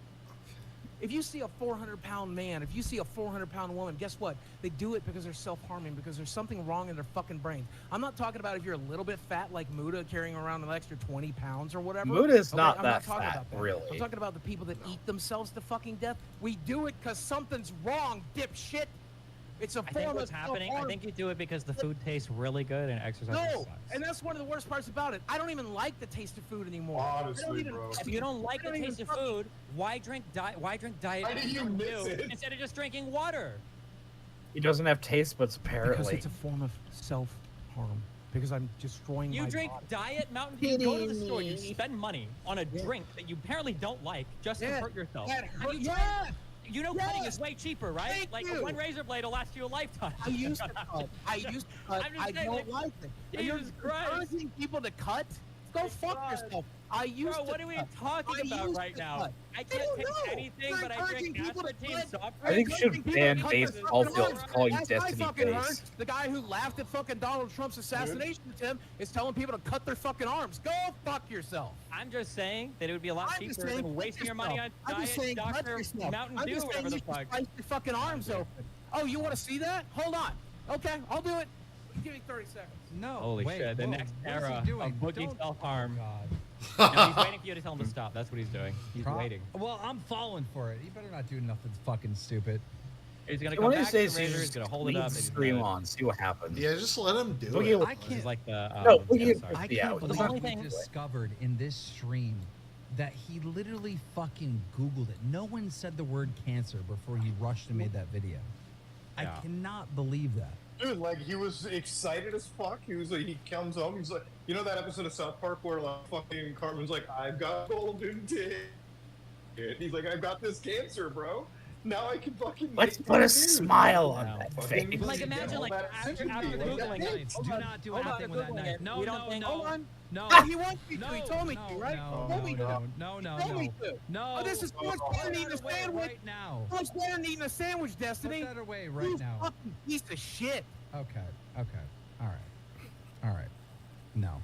If you see a 400-pound man, if you see a 400-pound woman, guess what? They do it because they're self-harming, because there's something wrong in their fucking brain. I'm not talking about if you're a little bit fat like Muda carrying around an extra 20 pounds or whatever. Muda is Okay, not I'm that talking fat, about that. really. I'm talking about the people that eat themselves to fucking death. We do it because something's wrong, dipshit. It's a I think form what's of happening, I self-harm. think you do it because the food tastes really good and exercise No, sucks. and that's one of the worst parts about it. I don't even like the taste of food anymore. Honestly, bro. If you don't like the I don't taste even of food, why drink diet Why do you Mountain miss Dew it? instead of just drinking water? He doesn't have taste buds, Because apparently. it's a form of self-harm. Because I'm destroying You my drink body. Diet Mountain Dew. You go to the store, you spend money on a drink that you apparently don't like just to Yeah, hurt yourself. that And hurt- you yeah. You know, cutting is way cheaper, right? Thank Like you. one razor blade will last you a lifetime. I used to cut. I used to cut. I'm just I saying, don't like, like it. And you're Jesus Christ. encouraging people to cut? Go fuck yourself. I used Bro, to what are we cut. talking I about used right to now? cut. I can't take anything, You're but I encouraging drink people to aspartame cut. soft I think drinks. you should ban baseball fields calling That's Destiny my fucking hurt. base. The guy who laughed at fucking Donald Trump's assassination attempt is telling people to cut their fucking arms. Go fuck yourself. I'm just saying that it would be a lot I'm just cheaper saying, than cut wasting your money on yourself. I'm just Diet saying, cut Dr. yourself. Mountain I'm Dew, just whatever saying the you fuck. should slice your fucking arms open. Oh, you want to see that? Hold on. Okay, I'll do it. Give me 30 seconds. No. Holy wait, shit, the whoa, next what is he era doing? of Boogie Don't- self-harm. Oh, No, he's waiting for you to tell him to stop. That's what he's doing. He's God. waiting. Well, I'm falling for it. He better not do nothing fucking stupid. He's gonna I come want to back say to the razor, he's gonna hold it leave up, the and he's stream gonna... on, see what happens. Yeah, just let him do Boogie- it. I can't. He's like the... No, yeah, Boogie- sorry. I Yeah, can't well, believe the only we thing- discovered in this stream that he literally fucking Googled it. No one said the word cancer before he rushed and made that video. Yeah. I cannot believe that. Dude, like, he was excited as fuck. He was like, he comes home, he's like, you know that episode of South Park where, like, fucking Cartman's like, I've got golden dick. He's like, I've got this cancer, bro. Now I can fucking... Let's make put a videos." smile on Wow. that Fucking- face. Like, imagine, like, All that after sympathy, like, Googling that- it. Do not do anything with that knife. No, We don't think- no, Hold on. no. Oh, he wants me to. No, He told me no, to, right? No, He told me to. no, He told me to. no. Oh, this is so much better than eating a sandwich. Right now. So much better than eating a sandwich, Destiny. Put that away right You now. fucking piece of shit. Okay. All right. No.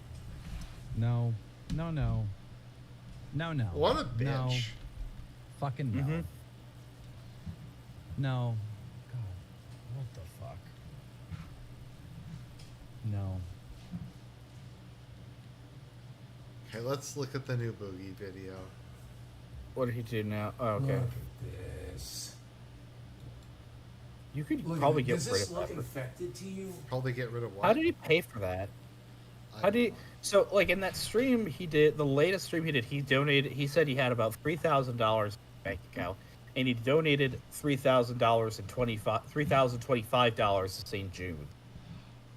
What a bitch. No. Fucking no. Mhm. No. God. What the fuck? No. Okay, let's look at the new Boogie video. What did he do now? Oh, okay. Look at this. You could Look, probably get does rid this of look that. infected to you? Probably get rid of what? How did he pay for that? How did he? So, like, in that stream he did, the latest stream he did, he donated, he said he had about $3,000 in his bank account, and he donated $3,025 to St. Jude.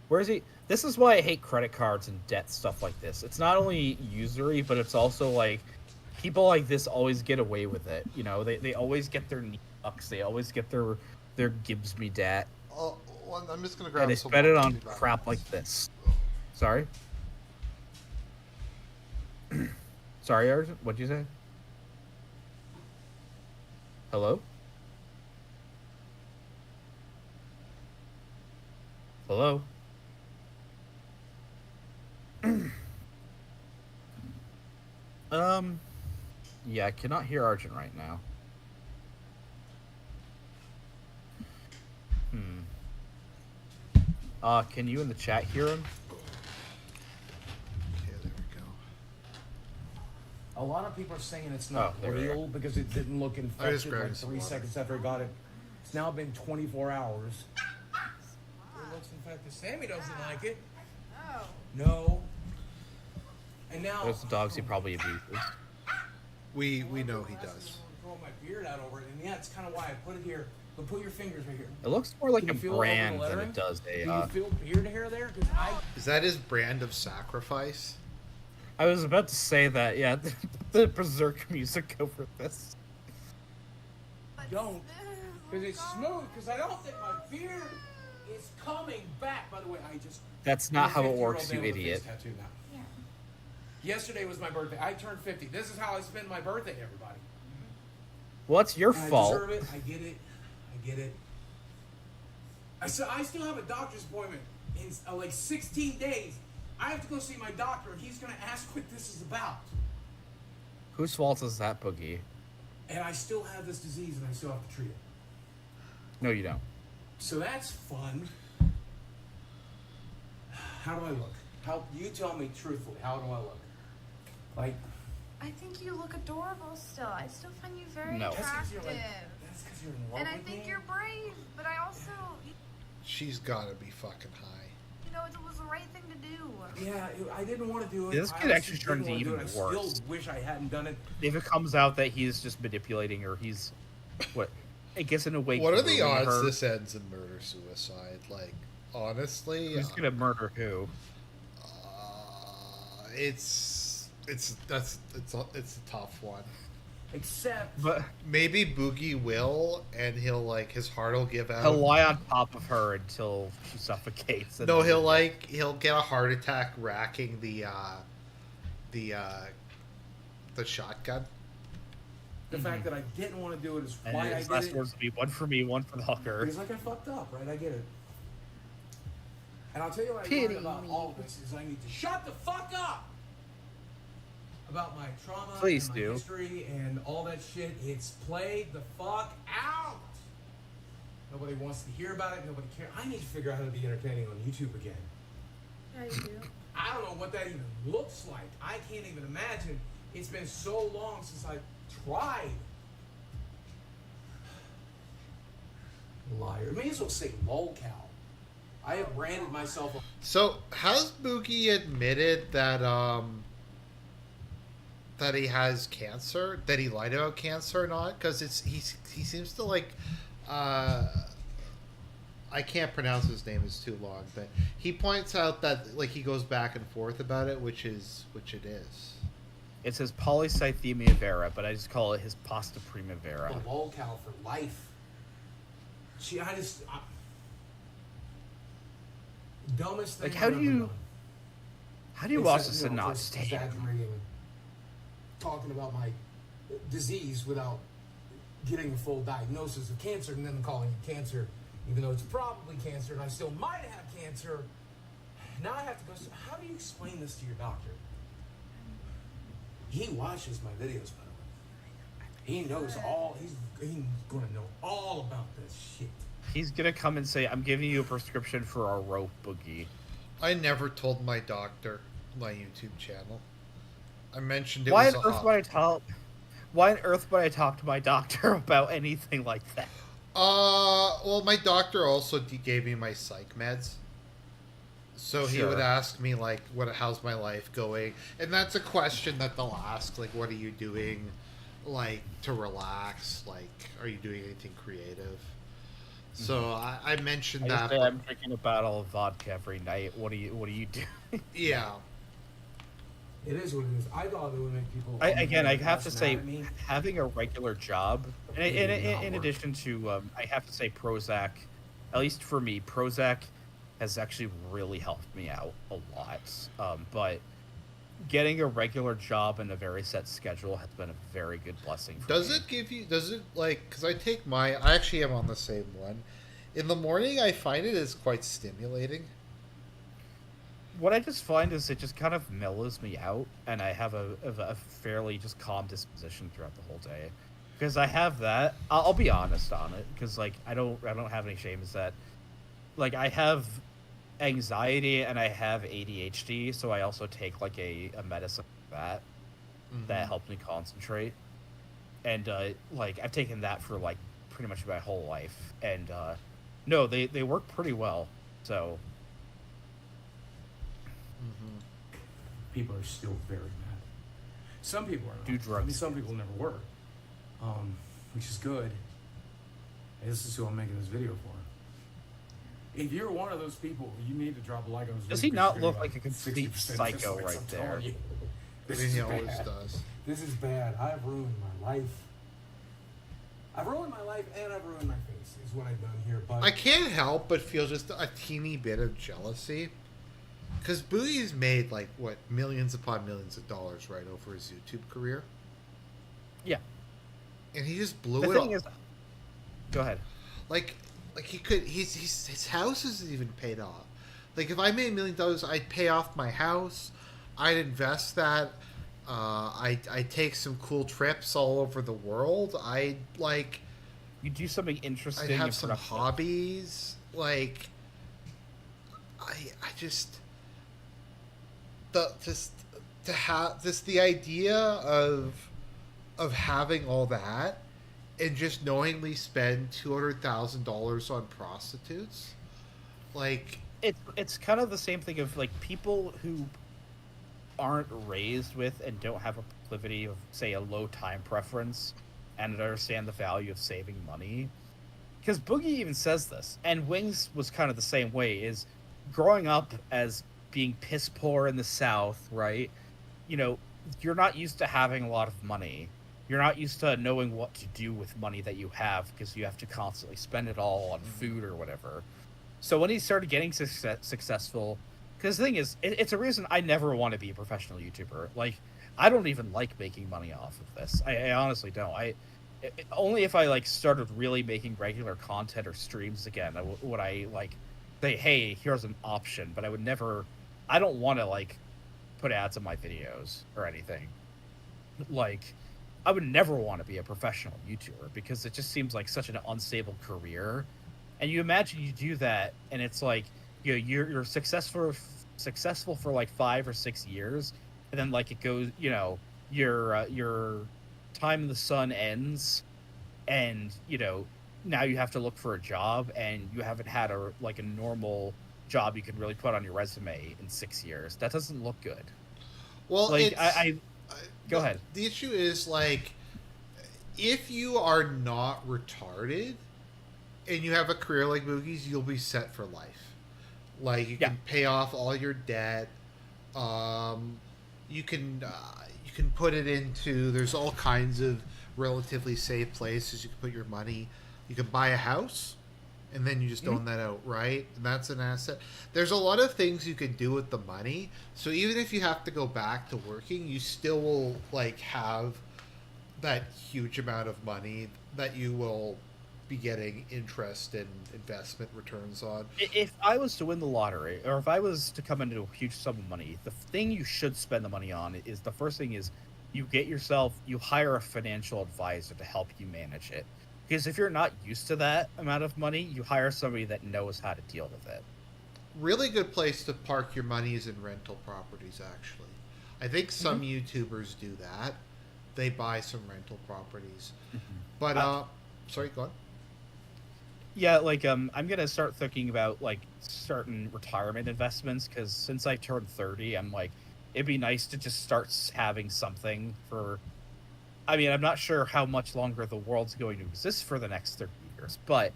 Where is he? This is why I hate credit cards and debt stuff like this. It's not only usury, but it's also, like, people like this always get away with it. You know, they always get their knee bucks, they always get their gives me dat, Oh, well, I'm just gonna grab and they some spend it on water. crap like this. Sorry? Sorry, Arjun? What'd you say? Hello? Hello? Yeah, I cannot hear Arjun right now. Can you in the chat hear him? Okay, there we go. A lot of people are saying it's not Oh, there we real because it didn't look infected grabbed like some 3 water. seconds after I got it. It's now been 24 hours. It looks infected. Sammy doesn't like it. No. And now Those are the dogs he probably abuses. We know he does. Throw my beard out over it, and yeah, it's kind of why I put it here. But put your fingers right here. It looks more like Can a you feel all the brand than lettering? it does a. Do you feel beard hair there? 'Cause Is that his brand of sacrifice? I was about to say that, yeah. The Berserk music over this. don't. Because it's smooth. Because I don't think my beard is coming back. By the way, I just. That's not how it 50-year-old works, man you with a idiot. face tattoo now. Yesterday was my birthday. I turned 50. This is how I spend my birthday, everybody. Well, it's your And fault. I deserve it. I get it. I still have a doctor's appointment in like 16 days. I have to go see my doctor, and he's going to ask what this is about. Whose fault is that, Boogie? And I still have this disease, and I still have to treat it. No, you don't. So that's fun. How do I look? How you tell me truthfully? How do I look? Like I think you look adorable still. I still find you very No. attractive. that's because you're in love And I with think me? you're brave, but I also, She's gotta be fucking high. you know, it was the right thing to do. Yeah, I didn't want to do it. This I could honestly actually turn didn't into wanna do even it. I worse. still wish I hadn't done it. If it comes out that he's just manipulating her, he's what? I guess in a way. What are the grooming odds her. this ends in murder suicide? Like, honestly, Who's gonna murder who? it's a tough one. Except, But Maybe Boogie will, and he'll like his heart will give out. he'll lie on top of her until she suffocates. and No, then- he'll get a heart attack racking the The shotgun. The fact that I didn't want to do it is And why I his did last it. words would be one for me, one for the hooker. He's like, I fucked up, right? I get it. And I'll tell you what I Pity learned about all of this is I need to shut the fuck up about my trauma Please and my do. history and all that shit. It's played the fuck out. Nobody wants to hear about it. Nobody cares. I need to figure out how to be entertaining on YouTube again. Yeah, you do. I don't know what that even looks like. I can't even imagine. It's been so long since I tried. Liar. May as well say lolcow. I have branded myself. So has Boogie admitted that that he has cancer? That he lied about cancer or not? Because he seems to like I can't pronounce his name; it's too long. But he points out that like he goes back and forth about it, which it is. It says polycythemia vera, but I just call it his pasta primavera. A lolcow for life. Dumbest thing. Like, how do you watch this and not just stay? Exaggerating, talking about my disease without getting a full diagnosis of cancer and then calling it cancer, even though it's probably cancer and I still might have cancer. Now I have to go. How do you explain this to your doctor? He watches my videos, by the way. He knows all. He's going to know all about this shit. He's gonna come and say, "I'm giving you a prescription for a rope, Boogie." I never told my doctor my YouTube channel. I mentioned it Why was on earth would I talk? Why on earth would I talk to my doctor about anything like that? Well, my doctor also gave me my psych meds. So he Sure. would ask me like, how's my life going? And that's a question that they'll ask, like, what are you doing, like, to relax? Like, are you doing anything creative? So I mentioned I that. just say I'm drinking a bottle of vodka every night. What do you do? Yeah. It is what it is. I thought it would make people. I have to less say, mad at me. having a regular job, and in addition to, I have to say Prozac, at least for me, Prozac has actually really helped me out a lot. But getting a regular job and a very set schedule has been a very good blessing for me. Does it like, because I actually am on the same one. In the morning, I find it is quite stimulating. What I just find is it just kind of mellows me out, and I have a fairly just calm disposition throughout the whole day. Because I have that, I'll be honest on it, because like I don't have any shame. Is that like I have anxiety and I have ADHD, so I also take like a medicine for that that helps me concentrate. And like I've taken that for like pretty much my whole life, and no, they work pretty well. So. People are still very mad. Some people are not. Do drugs. I mean, some people never were, which is good. And this is who I'm making this video for. If you're one of those people, you need to drop a like on this video. Does he not look like like a complete psycho right there? He always does. This is bad. I've ruined my life. I've ruined my life and I've ruined my face, is what I've done here. But I can't help but feel just a teeny bit of jealousy. Because Boogie's made, like, what, millions upon millions of dollars, right, over his YouTube career? Yeah. And he just blew The it thing all. is, go ahead. Like he could, his house isn't even paid off. Like, if I made $1 million, I'd pay off my house. I'd invest that. I'd take some cool trips all over the world. I'd, like... You do something interesting. I'd have some hobbies. Like, I just... the idea of having all that and just knowingly spend $200,000 on prostitutes, like it's kind of the same thing of like people who aren't raised with and don't have a proclivity of say a low time preference and understand the value of saving money. Because Boogie even says this, and Wings was kind of the same way. Is growing up as being piss poor in the South, right? You know, you're not used to having a lot of money. You're not used to knowing what to do with money that you have because you have to constantly spend it all on food or whatever. So when he started getting successful, because the thing is, it's a reason I never want to be a professional YouTuber. Like, I don't even like making money off of this. I honestly don't. Only if I like started really making regular content or streams again would I like say, hey, here's an option. But I would never. I don't want to like put ads on my videos or anything. Like, I would never want to be a professional YouTuber because it just seems like such an unstable career. And you imagine you do that, and it's like, you know, you're successful for like 5 or 6 years, and then like it goes, you know, your time in the sun ends, and you know, now you have to look for a job, and you haven't had a normal job you can really put on your resume in 6 years. That doesn't look good. Well, like go ahead. The issue is like, if you are not retarded and you have a career like Boogie's, you'll be set for life. Like, you can pay off all your debt. You can put it into, there's all kinds of relatively safe places you can put your money. You can buy a house, and then you just own that outright, and that's an asset. There's a lot of things you can do with the money. So even if you have to go back to working, you still will like have that huge amount of money that you will be getting interest and investment returns on. If I was to win the lottery, or if I was to come into a huge sum of money, the thing you should spend the money on is, the first thing is you hire a financial advisor to help you manage it. Because if you're not used to that amount of money, you hire somebody that knows how to deal with it. Really good place to park your money is in rental properties, actually. I think some YouTubers do that. They buy some rental properties. But, sorry, go on. Yeah, like, I'm going to start thinking about, like, certain retirement investments, because since I turned 30, I'm like, it'd be nice to just start having something for... I mean, I'm not sure how much longer the world's going to exist for the next 30 years, but,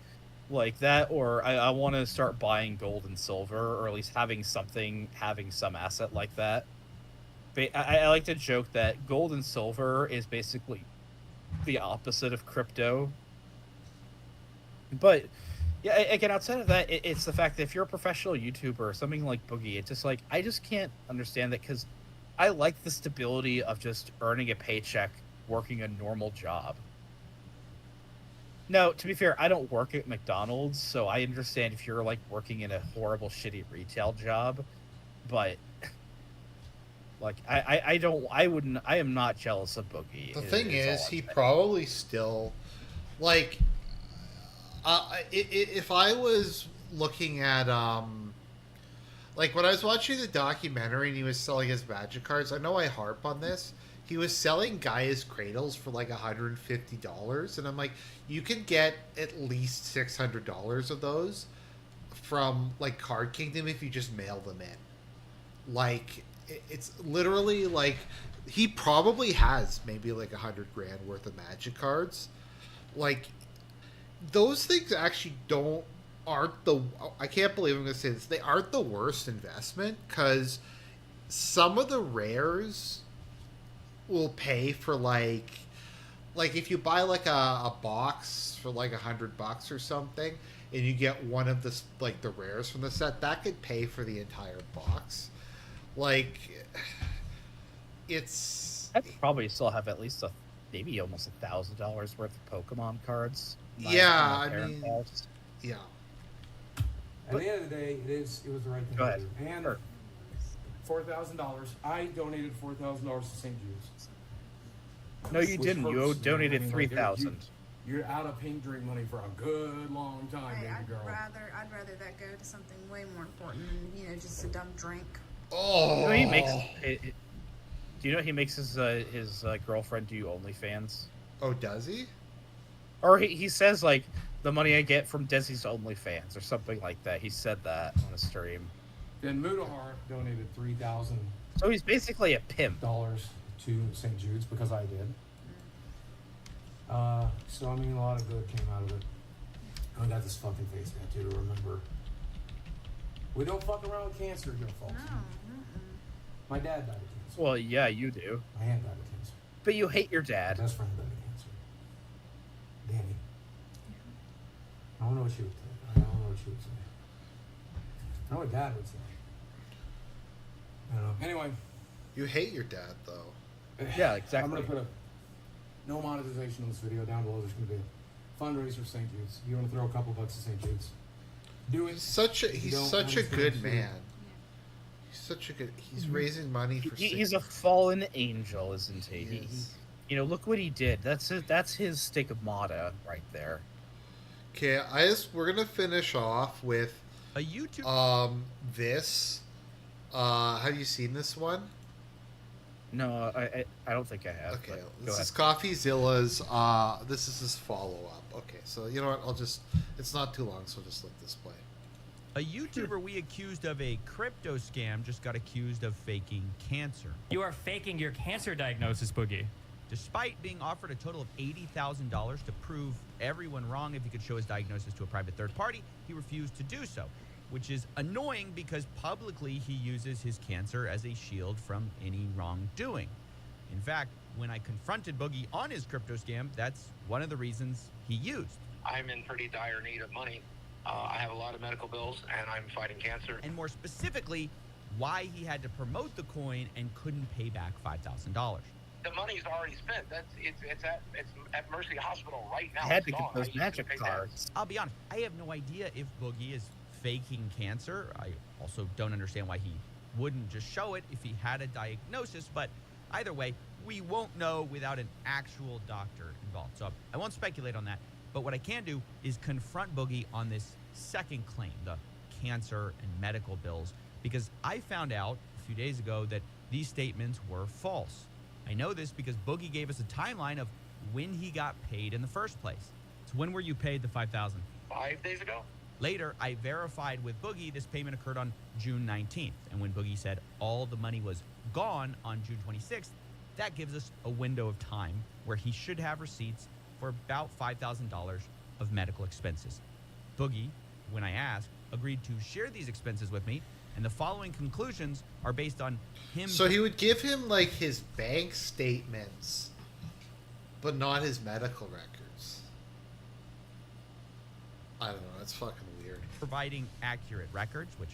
like, that, or I want to start buying gold and silver, or at least having some asset like that. But I like to joke that gold and silver is basically the opposite of crypto. But yeah, again, outside of that, it's the fact that if you're a professional YouTuber or something like Boogie, it's just like, I just can't understand that, because I like the stability of just earning a paycheck, working a normal job. Now, to be fair, I don't work at McDonald's, so I understand if you're like working in a horrible, shitty retail job, but like, I am not jealous of Boogie. The thing is, he probably still, like, if I was looking at, like, when I was watching the documentary and he was selling his magic cards, I know I harp on this, he was selling Gaia's Cradles for like $150, and I'm like, you can get at least $600 of those from like Card Kingdom if you just mail them in. Like, it's literally like, he probably has maybe like $100,000 worth of magic cards. Like, those things actually aren't the, I can't believe I'm going to say this, they aren't the worst investment, because some of the rares will pay for like if you buy like a box for like $100 or something, and you get one of the like the rares from the set, that could pay for the entire box. Like, it's, I'd probably still have at least maybe almost $1,000 worth of Pokemon cards. Yeah, I mean, yeah. At the end of the day, it was the right thing Go to ahead. do. And $4,000. I donated $4,000 to St. Jude's. No, you didn't. You donated $3,000. You're out of pink drink money for a good long time, baby girl. I'd rather that go to something way more important than, you know, just a dumb drink. Oh, you know, he makes. Do you know he makes his girlfriend do OnlyFans? Oh, does he? Or he says like, the money I get from Desi's OnlyFans or something like that. He said that on a stream. Then Mudahar donated $3,000. So he's basically a pimp. To St. Jude's because I did. So I mean, a lot of good came out of it. I got this fucking face tattoo to remember. We don't fuck around with cancer here, folks. No. My dad died of cancer. Well, yeah, you do. My aunt died of cancer. But you hate your dad. My best friend died of cancer. Danny. I don't know what she would say. I don't know what she would say. I know what Dad would say. I don't know. Anyway. You hate your dad, though. Yeah, exactly. I'm gonna put a no monetization on this video down below. There's gonna be a fundraiser for St. Jude's. You want to throw a couple bucks to St. Jude's? Do it. He's such a good man. He's raising money for. He's a fallen angel, isn't he? He is. Look what he did. That's his stigmata right there. Okay, we're gonna finish off with a YouTube. This. Have you seen this one? No, I don't think I have. Okay, this is CoffeeZilla's. This is his follow-up. Okay, so you know what? It's not too long, so I'll just let this play. A YouTuber we accused of a crypto scam just got accused of faking cancer. You are faking your cancer diagnosis, Boogie. Despite being offered a total of $80,000 to prove everyone wrong if he could show his diagnosis to a private third party, he refused to do so, which is annoying because publicly he uses his cancer as a shield from any wrongdoing. In fact, when I confronted Boogie on his crypto scam, that's one of the reasons he used. I'm in pretty dire need of money. I have a lot of medical bills, and I'm fighting cancer. And more specifically, why he had to promote the coin and couldn't pay back $5,000. The money's already spent. It's at Mercy Hospital right now. I had to get those magic cards. I'll be honest, I have no idea if Boogie is faking cancer. I also don't understand why he wouldn't just show it if he had a diagnosis, but either way, we won't know without an actual doctor involved. So I won't speculate on that, but what I can do is confront Boogie on this second claim, the cancer and medical bills, because I found out a few days ago that these statements were false. I know this because Boogie gave us a timeline of when he got paid in the first place. So when were you paid the $5,000? 5 days ago. Later, I verified with Boogie this payment occurred on June 19th. And when Boogie said all the money was gone on June 26th, that gives us a window of time where he should have receipts for about $5,000 of medical expenses. Boogie, when I asked, agreed to share these expenses with me, and the following conclusions are based on him. So he would give him like his bank statements, but not his medical records. I don't know. It's fucking weird. Providing accurate records, which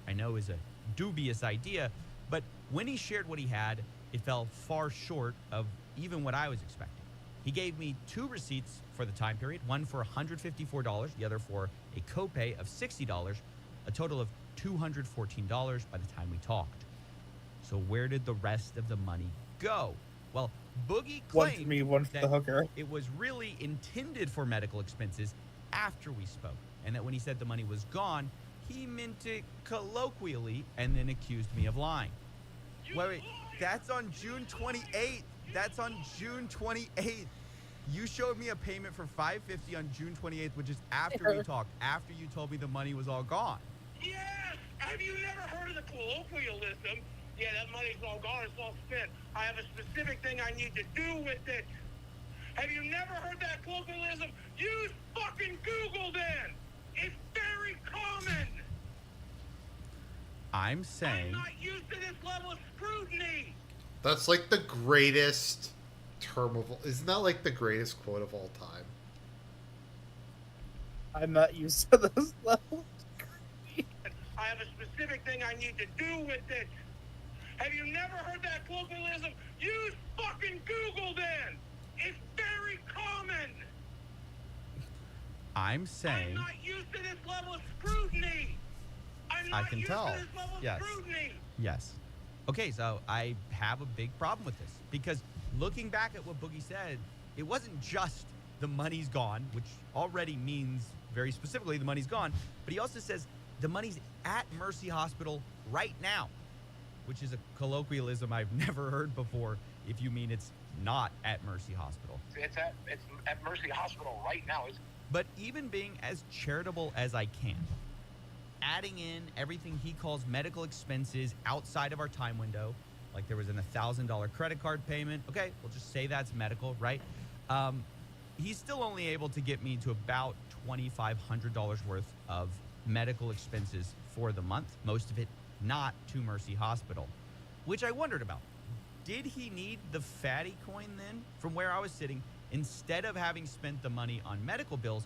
I know is a dubious idea, but when he shared what he had, it fell far short of even what I was expecting. He gave me 2 receipts for the time period, one for $154, the other for a copay of $60, a total of $214 by the time we talked. So where did the rest of the money go? Well, Boogie claimed that it was really intended for medical expenses after we spoke, and that when he said the money was gone, he meant it colloquially and then accused me of lying. Wait, that's on June 28th. That's on June 28th. You showed me a payment for $550 on June 28th, which is after we talked, after you told me the money was all gone. Yes! Have you never heard of the colloquialism? Yeah, that money's all gone, it's all spent. I have a specific thing I need to do with it. Have you never heard that colloquialism? Use fucking Google then! It's very common! I'm saying... I'm not used to this level of scrutiny! That's like the greatest term of all... Isn't that like the greatest quote of all time? I'm not used to this level. I have a specific thing I need to do with it. Have you never heard that colloquialism? Use fucking Google then! It's very common! I'm saying... I'm not used to this level of scrutiny! I can tell. To this level of scrutiny! Yes. Okay, so I have a big problem with this because looking back at what Boogie said, it wasn't just the money's gone, which already means very specifically the money's gone, but he also says the money's at Mercy Hospital right now, which is a colloquialism I've never heard before if you mean it's not at Mercy Hospital. It's at Mercy Hospital right now. But even being as charitable as I can, adding in everything he calls medical expenses outside of our time window, like there was an $1,000 credit card payment. Okay, we'll just say that's medical, right? He's still only able to get me to about $2,500 worth of medical expenses for the month, most of it not to Mercy Hospital, which I wondered about. Did he need the fatty coin then? From where I was sitting, instead of having spent the money on medical bills,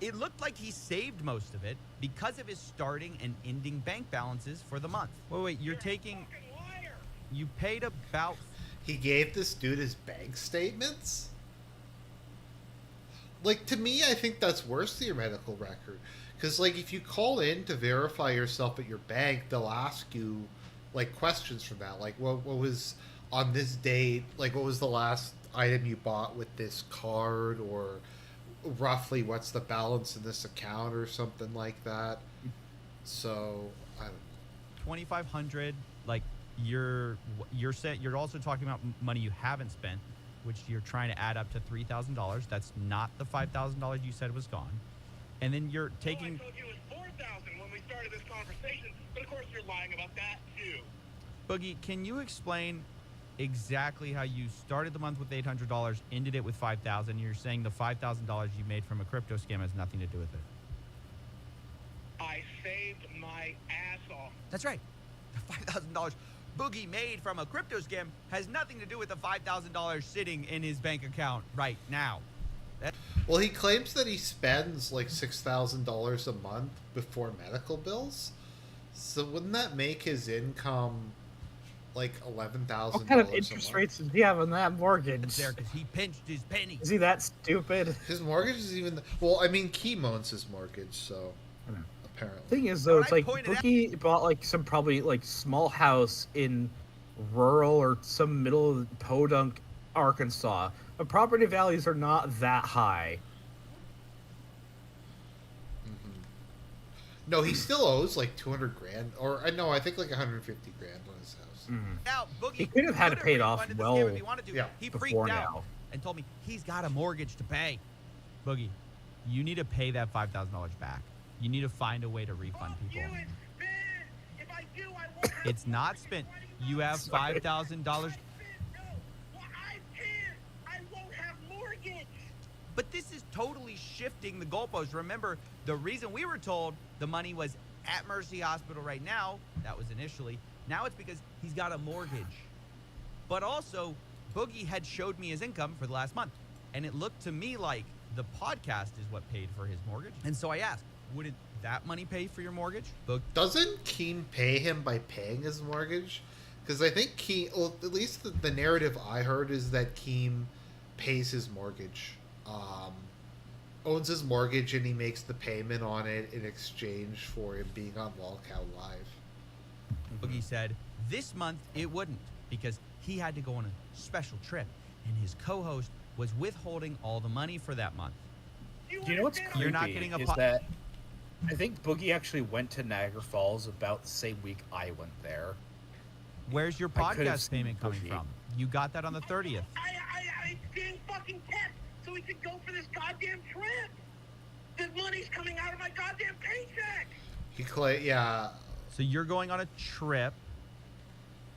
it looked like he saved most of it because of his starting and ending bank balances for the month. Wait, you're taking... You paid about... He gave this dude his bank statements? Like, to me, I think that's worse than your medical record. Because, like, if you call in to verify yourself at your bank, they'll ask you, like, questions from that. Like, what was on this date? Like, what was the last item you bought with this card? Or roughly what's the balance in this account or something like that? So, I don't know. 2,500, like, you're also talking about money you haven't spent, which you're trying to add up to $3,000. That's not the $5,000 you said was gone. And then you're taking... I told you it was 4,000 when we started this conversation, but of course you're lying about that too. Boogie, can you explain exactly how you started the month with $800, ended it with $5,000? You're saying the $5,000 you made from a crypto scam has nothing to do with it. I saved my ass off. That's right. The $5,000 Boogie made from a crypto scam has nothing to do with the $5,000 sitting in his bank account right now. Well, he claims that he spends like $6,000 a month before medical bills. So wouldn't that make his income like $11,000? What kind of interest rates does he have on that mortgage? It's there because he pinched his penny. Is he that stupid? His mortgage is even... Well, I mean, Keem owns his mortgage, so... Apparently. Thing is, though, it's like Boogie bought like some probably like small house in rural or some middle of Podunk, Arkansas. But property values are not that high. Mm-hmm. No, he still owes like 200 grand, or no, I think like 150 grand on his house. Mm-hmm. Now, Boogie, He could have had it paid off well if he wanted to. yeah, He before freaked out now. and told me he's got a mortgage to pay. Boogie, you need to pay that $5,000 back. You need to find a way to refund people. It's not spent. You have $5,000. But this is totally shifting the goalposts. Remember, the reason we were told the money was at Mercy Hospital right now, that was initially. Now it's because he's got a mortgage. But also, Boogie had showed me his income for the last month. And it looked to me like the podcast is what paid for his mortgage. And so I asked, wouldn't that money pay for your mortgage? Doesn't Keem pay him by paying his mortgage? Because I think Keem, well, at least the narrative I heard is that Keem pays his mortgage, owns his mortgage, and he makes the payment on it in exchange for him being on Lolcow Live. Boogie said this month it wouldn't because he had to go on a special trip, and his co-host was withholding all the money for that month. Do you know what's creepy? You're not getting a is that I think Boogie actually went to Niagara Falls about the same week I went there. Where's your I could have podcast payment coming Boogie. from? You got that on the 30th. I didn't fucking test so we could go for this goddamn trip. The money's coming out of my goddamn paycheck. Yeah. So you're going on a trip.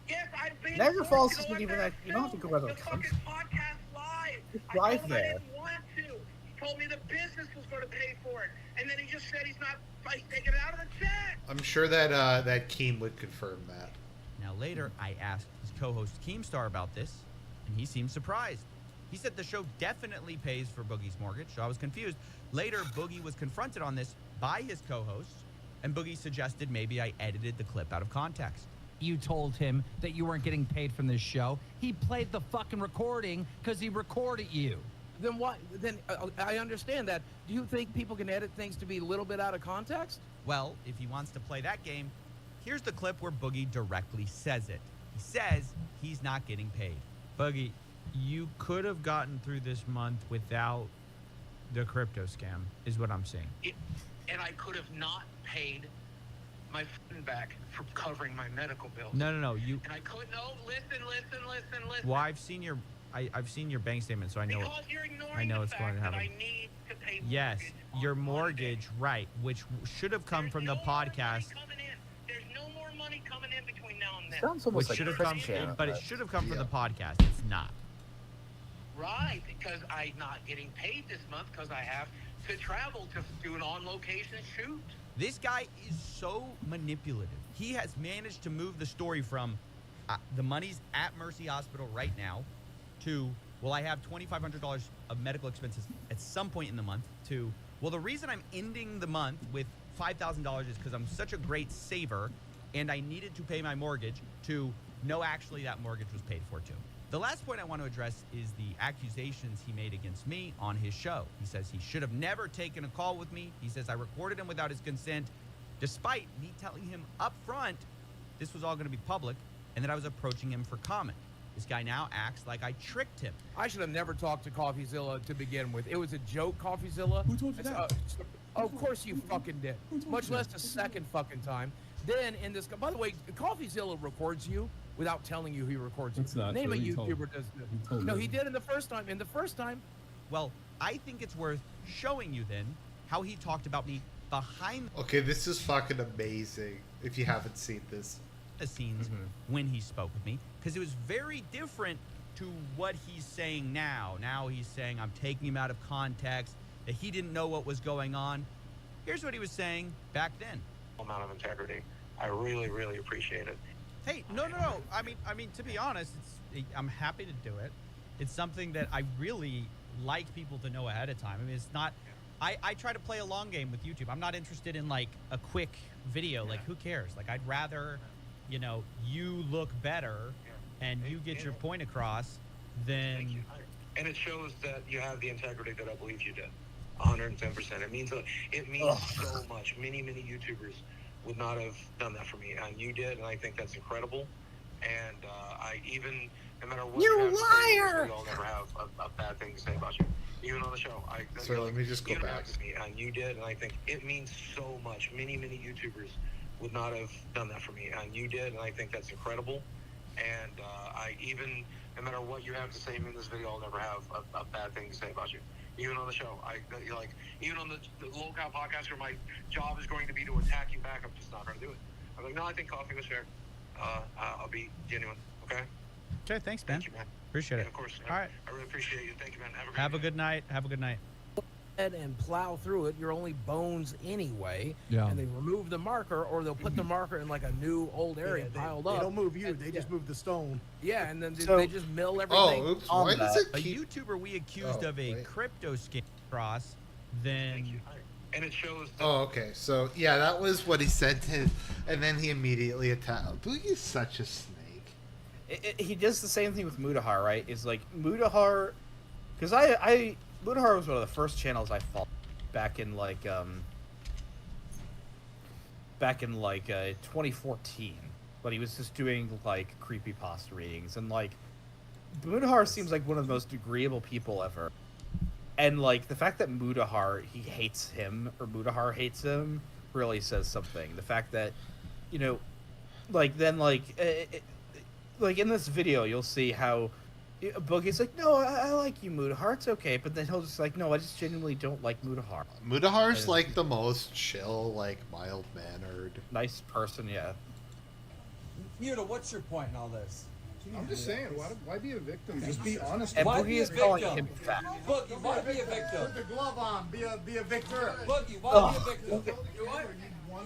Yes, I've been. Niagara Falls isn't even that. You don't have to go out of the country. Podcast live. Just drive I there. didn't want to. He told me the business was going to pay for it, and then he just said he's not taking it out of the check. I'm sure that that Keem would confirm that. Now later, I asked his co-host Keemstar about this, and he seemed surprised. He said the show definitely pays for Boogie's mortgage, so I was confused. Later, Boogie was confronted on this by his co-host, and Boogie suggested maybe I edited the clip out of context. You told him that you weren't getting paid from this show. He played the fucking recording because he recorded you. Then what? Then I understand that. Do you think people can edit things to be a little bit out of context? Well, if he wants to play that game, here's the clip where Boogie directly says it. He says he's not getting paid. Boogie, you could have gotten through this month without the crypto scam, is what I'm saying. And I could have not paid my friend back for covering my medical bills. No. You. And I couldn't. No, listen. Well, I've seen your bank statement, so I know. Because you're ignoring I know the what's going fact to that happen. I need to pay Yes, mortgage your on mortgage, right, which should have come from the podcast. There's no more money coming in between now and then. Sounds almost Which like should have Fritz come, channel, but it but- should have come from the podcast. It's not. Right, because I'm not getting paid this month because I have to travel to do an on-location shoot. This guy is so manipulative. He has managed to move the story from the money's at Mercy Hospital right now to, well, I have $2,500 of medical expenses at some point in the month to, well, the reason I'm ending the month with $5,000 is because I'm such a great saver and I needed to pay my mortgage to, no, actually that mortgage was paid for too. The last point I want to address is the accusations he made against me on his show. He says he should have never taken a call with me. He says I recorded him without his consent, despite me telling him up front this was all going to be public and that I was approaching him for comment. This guy now acts like I tricked him. I should have never talked to CoffeeZilla to begin with. It was a joke, CoffeeZilla. Who told you that? Of course you fucking did. Much less a second fucking time. Then in this, by the way, CoffeeZilla records you without telling you he records you. That's not Name true. a He YouTuber does this. No, he did in the first time. Well, I think it's worth showing you then how he talked about me behind Okay, this is fucking amazing. If you haven't seen this. the scenes when he spoke with me, because it was very different to what he's saying now. Now he's saying I'm taking him out of context, that he didn't know what was going on. Here's what he was saying back then. Amount of integrity. I really, really appreciate it. Hey, no. I mean, to be honest, I'm happy to do it. It's something that I really like people to know ahead of time. I mean, it's not. I try to play a long game with YouTube. I'm not interested in like a quick video. Like, who cares? Like, I'd rather, you look better and you get your point across than. And it shows that you have the integrity that I believe you did. 110%. It means so much. Many YouTubers would not have done that for me, and you did, and I think that's incredible. And I even, no matter what You're you a liar! I'll never have a bad thing to say about you. Even on the show. Sorry, let me just go you back. And you did, and I think it means so much. Many YouTubers would not have done that for me, and you did, and I think that's incredible. And I even, no matter what you have to say in this video, I'll never have a bad thing to say about you. Even on the show, even on the Low Cow podcast, where my job is going to be to attack you back, I'm just not going to do it. I'm like, no, I think coffee was fair. I'll be genuine. Okay. Okay, thanks, man. Thank you, man. Appreciate it. Of course. All right. I really appreciate you. Thank you, man. Have a good night. Have a good night. And plow through it. You're only bones anyway. Yeah. And they remove the marker, or they'll put the marker in like a new old area piled up. They don't move you. They just move the stone. Yeah, and then So- they just mill everything. Oh, oops. Why does it A keep... YouTuber we accused Oh, of a wait. crypto scam cross, then. And it shows. Oh, okay. So, yeah, that was what he said to... And then he immediately attacked... Boogie's such a snake. He does the same thing with Mudahar, right? Is like Mudahar, because Mudahar was one of the first channels I followed back in 2014, but he was just doing like creepypasta readings, and like Mudahar seems like one of the most agreeable people ever, and like the fact that Mudahar hates him really says something. The fact that like in this video, you'll see how Boogie's like, no, I like you, Mudahar, it's okay. But then he'll just like, no, I just genuinely don't like Mudahar. Mudahar's like the most chill, like mild-mannered. Nice person, yeah. Muda, what's your point in all this? I'm just saying, why be a victim? Just be honest. And Why Boogie be a is calling victim? him fat. Boogie, why be a victim? Put the glove on. Be a victor. Boogie, why be a victim?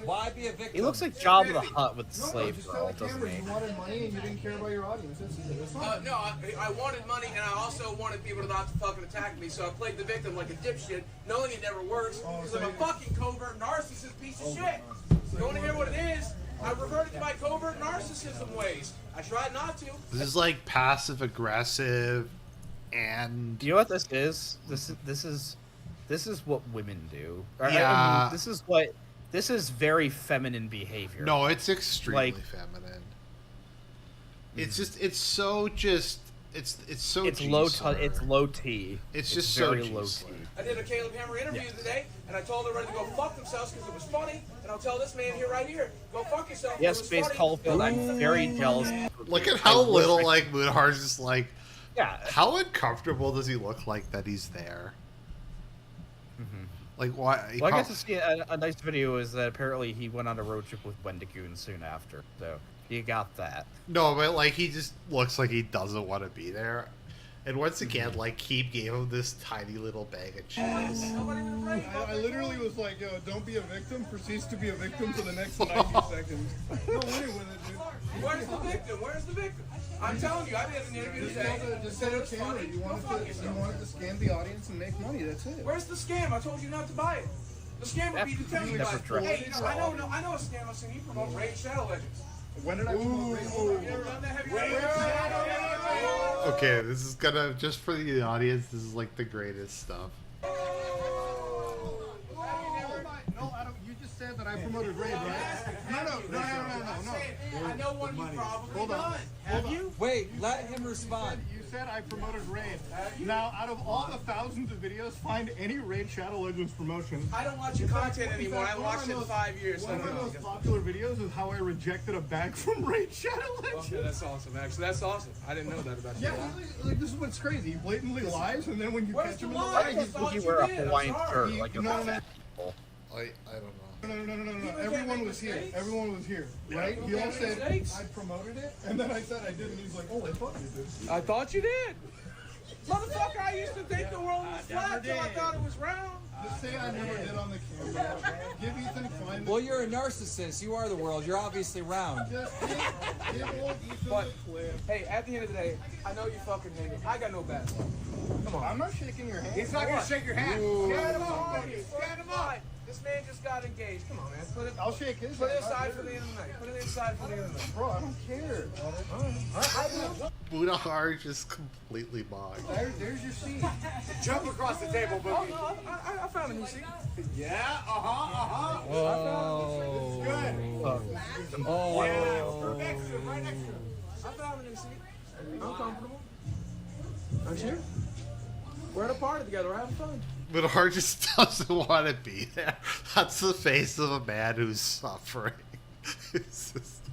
Why be a victim? He looks like Jabba the Hutt with the No, slave just girl, tell the doesn't camera he? you wanted money and you didn't care about your audience. That's fine. No, I wanted money, and I also wanted people to not to fucking attack me, so I played the victim like a dipshit, knowing it never works, because I'm a fucking covert narcissist piece of shit. You want to hear what it is? I reverted to my covert narcissism ways. I tried not to. This is like passive-aggressive, and... Do you know what this is? This is what women do. Yeah. This is very feminine behavior. No, it's extremely Like- feminine. It's just, it's so just, it's so It's G-star. it's low T. It's just so very low T. G-star. I did a Caleb Hammer interview today, and I told everybody to go fuck themselves because it was funny, and I'll tell this man here right here, go fuck yourself. Yes, it was Space funny. Caulfield, I'm very jealous. Look at how I wish little, I- like, Mudahar's just like... Yeah. How uncomfortable does he look like that he's there? Like, why? Well, I got to see a nice video is that apparently he went on a road trip with Wendigoon soon after, so you got that. No, but, like, he just looks like he doesn't want to be there. And once again, like, Keem gave him this tiny little bag of cheese. I literally was like, yo, don't be a victim. Proceeds to be a victim for the next 90 seconds. No, winning with it, dude. Where's the victim? Where's the victim? I'm telling you, I did an interview today. Just set a camera. You wanted to scam the audience and make money. That's it. Where's the scam? I told you not to buy it. The scam would be to tell you guys, hey, I know a scam. I've seen you promote Raid Shadow Legends. When did I Okay, this is gonna, just for the audience, this is like the greatest stuff. No, Adam, you just said that I promoted Raid, right? No. I know one you probably Hold on. done. Have you? Wait, let him respond. You said I promoted Raid. Now, out of all the thousands of videos, find any Raid Shadow Legends promotion. I don't watch your content anymore. I watched it in 5 years. One of my most popular videos is how I rejected a bag from Raid Shadow Legends. Okay, that's awesome, actually. That's awesome. I didn't know that about you. Yeah, like this is what's crazy. He blatantly lies, and then when you catch him in the Why lie, does Boogie wear a Hawaiian shirt like a no. I don't know. No. Everyone was here. Everyone was here, right? He all said I promoted it, and then I said I did, and he's like, "Oh, I thought you did." I thought you did. Motherfucker, I used to think the world was flat till I thought it was round. Just say I never did on the camera. Give Ethan Klein. Well, you're a narcissist. You are the world. You're obviously round. Just give old Ethan But, the clip. hey, at the end of the day, I know you fucking hate it. I got no bad blood. Come on. I'm not shaking your hand. He's not gonna shake your hand. Stand him up. Stand him up. This man just got engaged. Come on, man. I'll shake his Put it hand. aside for the end of the night. Put it aside for the end of the night. Bro, I don't care. Budahar just completely bogged. There's your seat. Jump across the table, Boogie. Oh, no, I found a new seat. Yeah, Oh. I found a new seat. It's good. Oh. Yeah, next to him, right next to him. I found a new seat. I'm comfortable. Aren't you? We're at a party together. We're having fun. Budahar just doesn't want to be there. That's the face of a man who's suffering. It's just...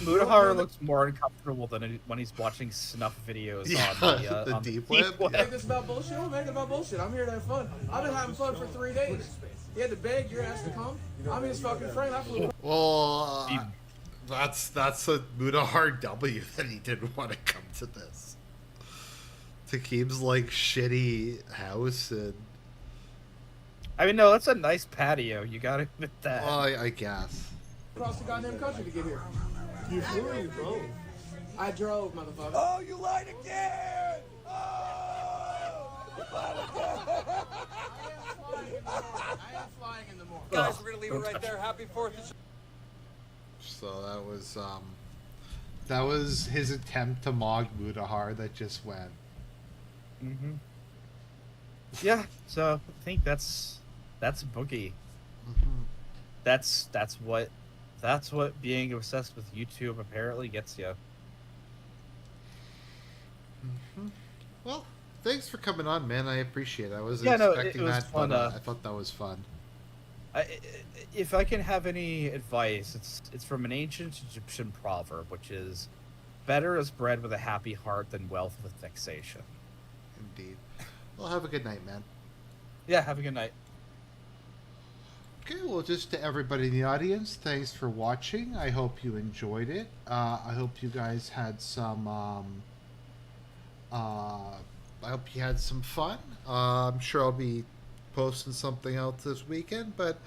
Mudahar looks more uncomfortable than when he's watching snuff videos on the deep web. Make this about bullshit. Don't make it about bullshit. I'm here to have fun. I've been having fun for 3 days. You had to beg your ass to come. I'm his fucking friend. I flew. Well, that's a Budahar W that he didn't want to come to this. To Keem's like shitty house and. I mean, no, that's a nice patio. You gotta admit that. Well, I guess. Across the goddamn country to get here. You flew or you drove? I drove, motherfucker. Oh, you lied again! Oh! You lied again! I am flying in the morning. Guys, we're gonna leave it right there. Happy 4th of July. So that was his attempt to mog Budahar that just went. Mm-hmm. Yeah, so I think that's Boogie. Mm-hmm. That's what being obsessed with YouTube apparently gets you. Mm-hmm. Well, thanks for coming on, man. I appreciate it. I wasn't Yeah, no, expecting it was that, fun, but I thought that was fun. If I can have any advice, it's from an ancient Egyptian proverb, which is, "Better is bread with a happy heart than wealth with vexation." Indeed. Well, have a good night, man. Yeah, have a good night. Okay, well, just to everybody in the audience, thanks for watching. I hope you enjoyed it. I hope you guys had some. I hope you had some fun. I'm sure I'll be posting something else this weekend, but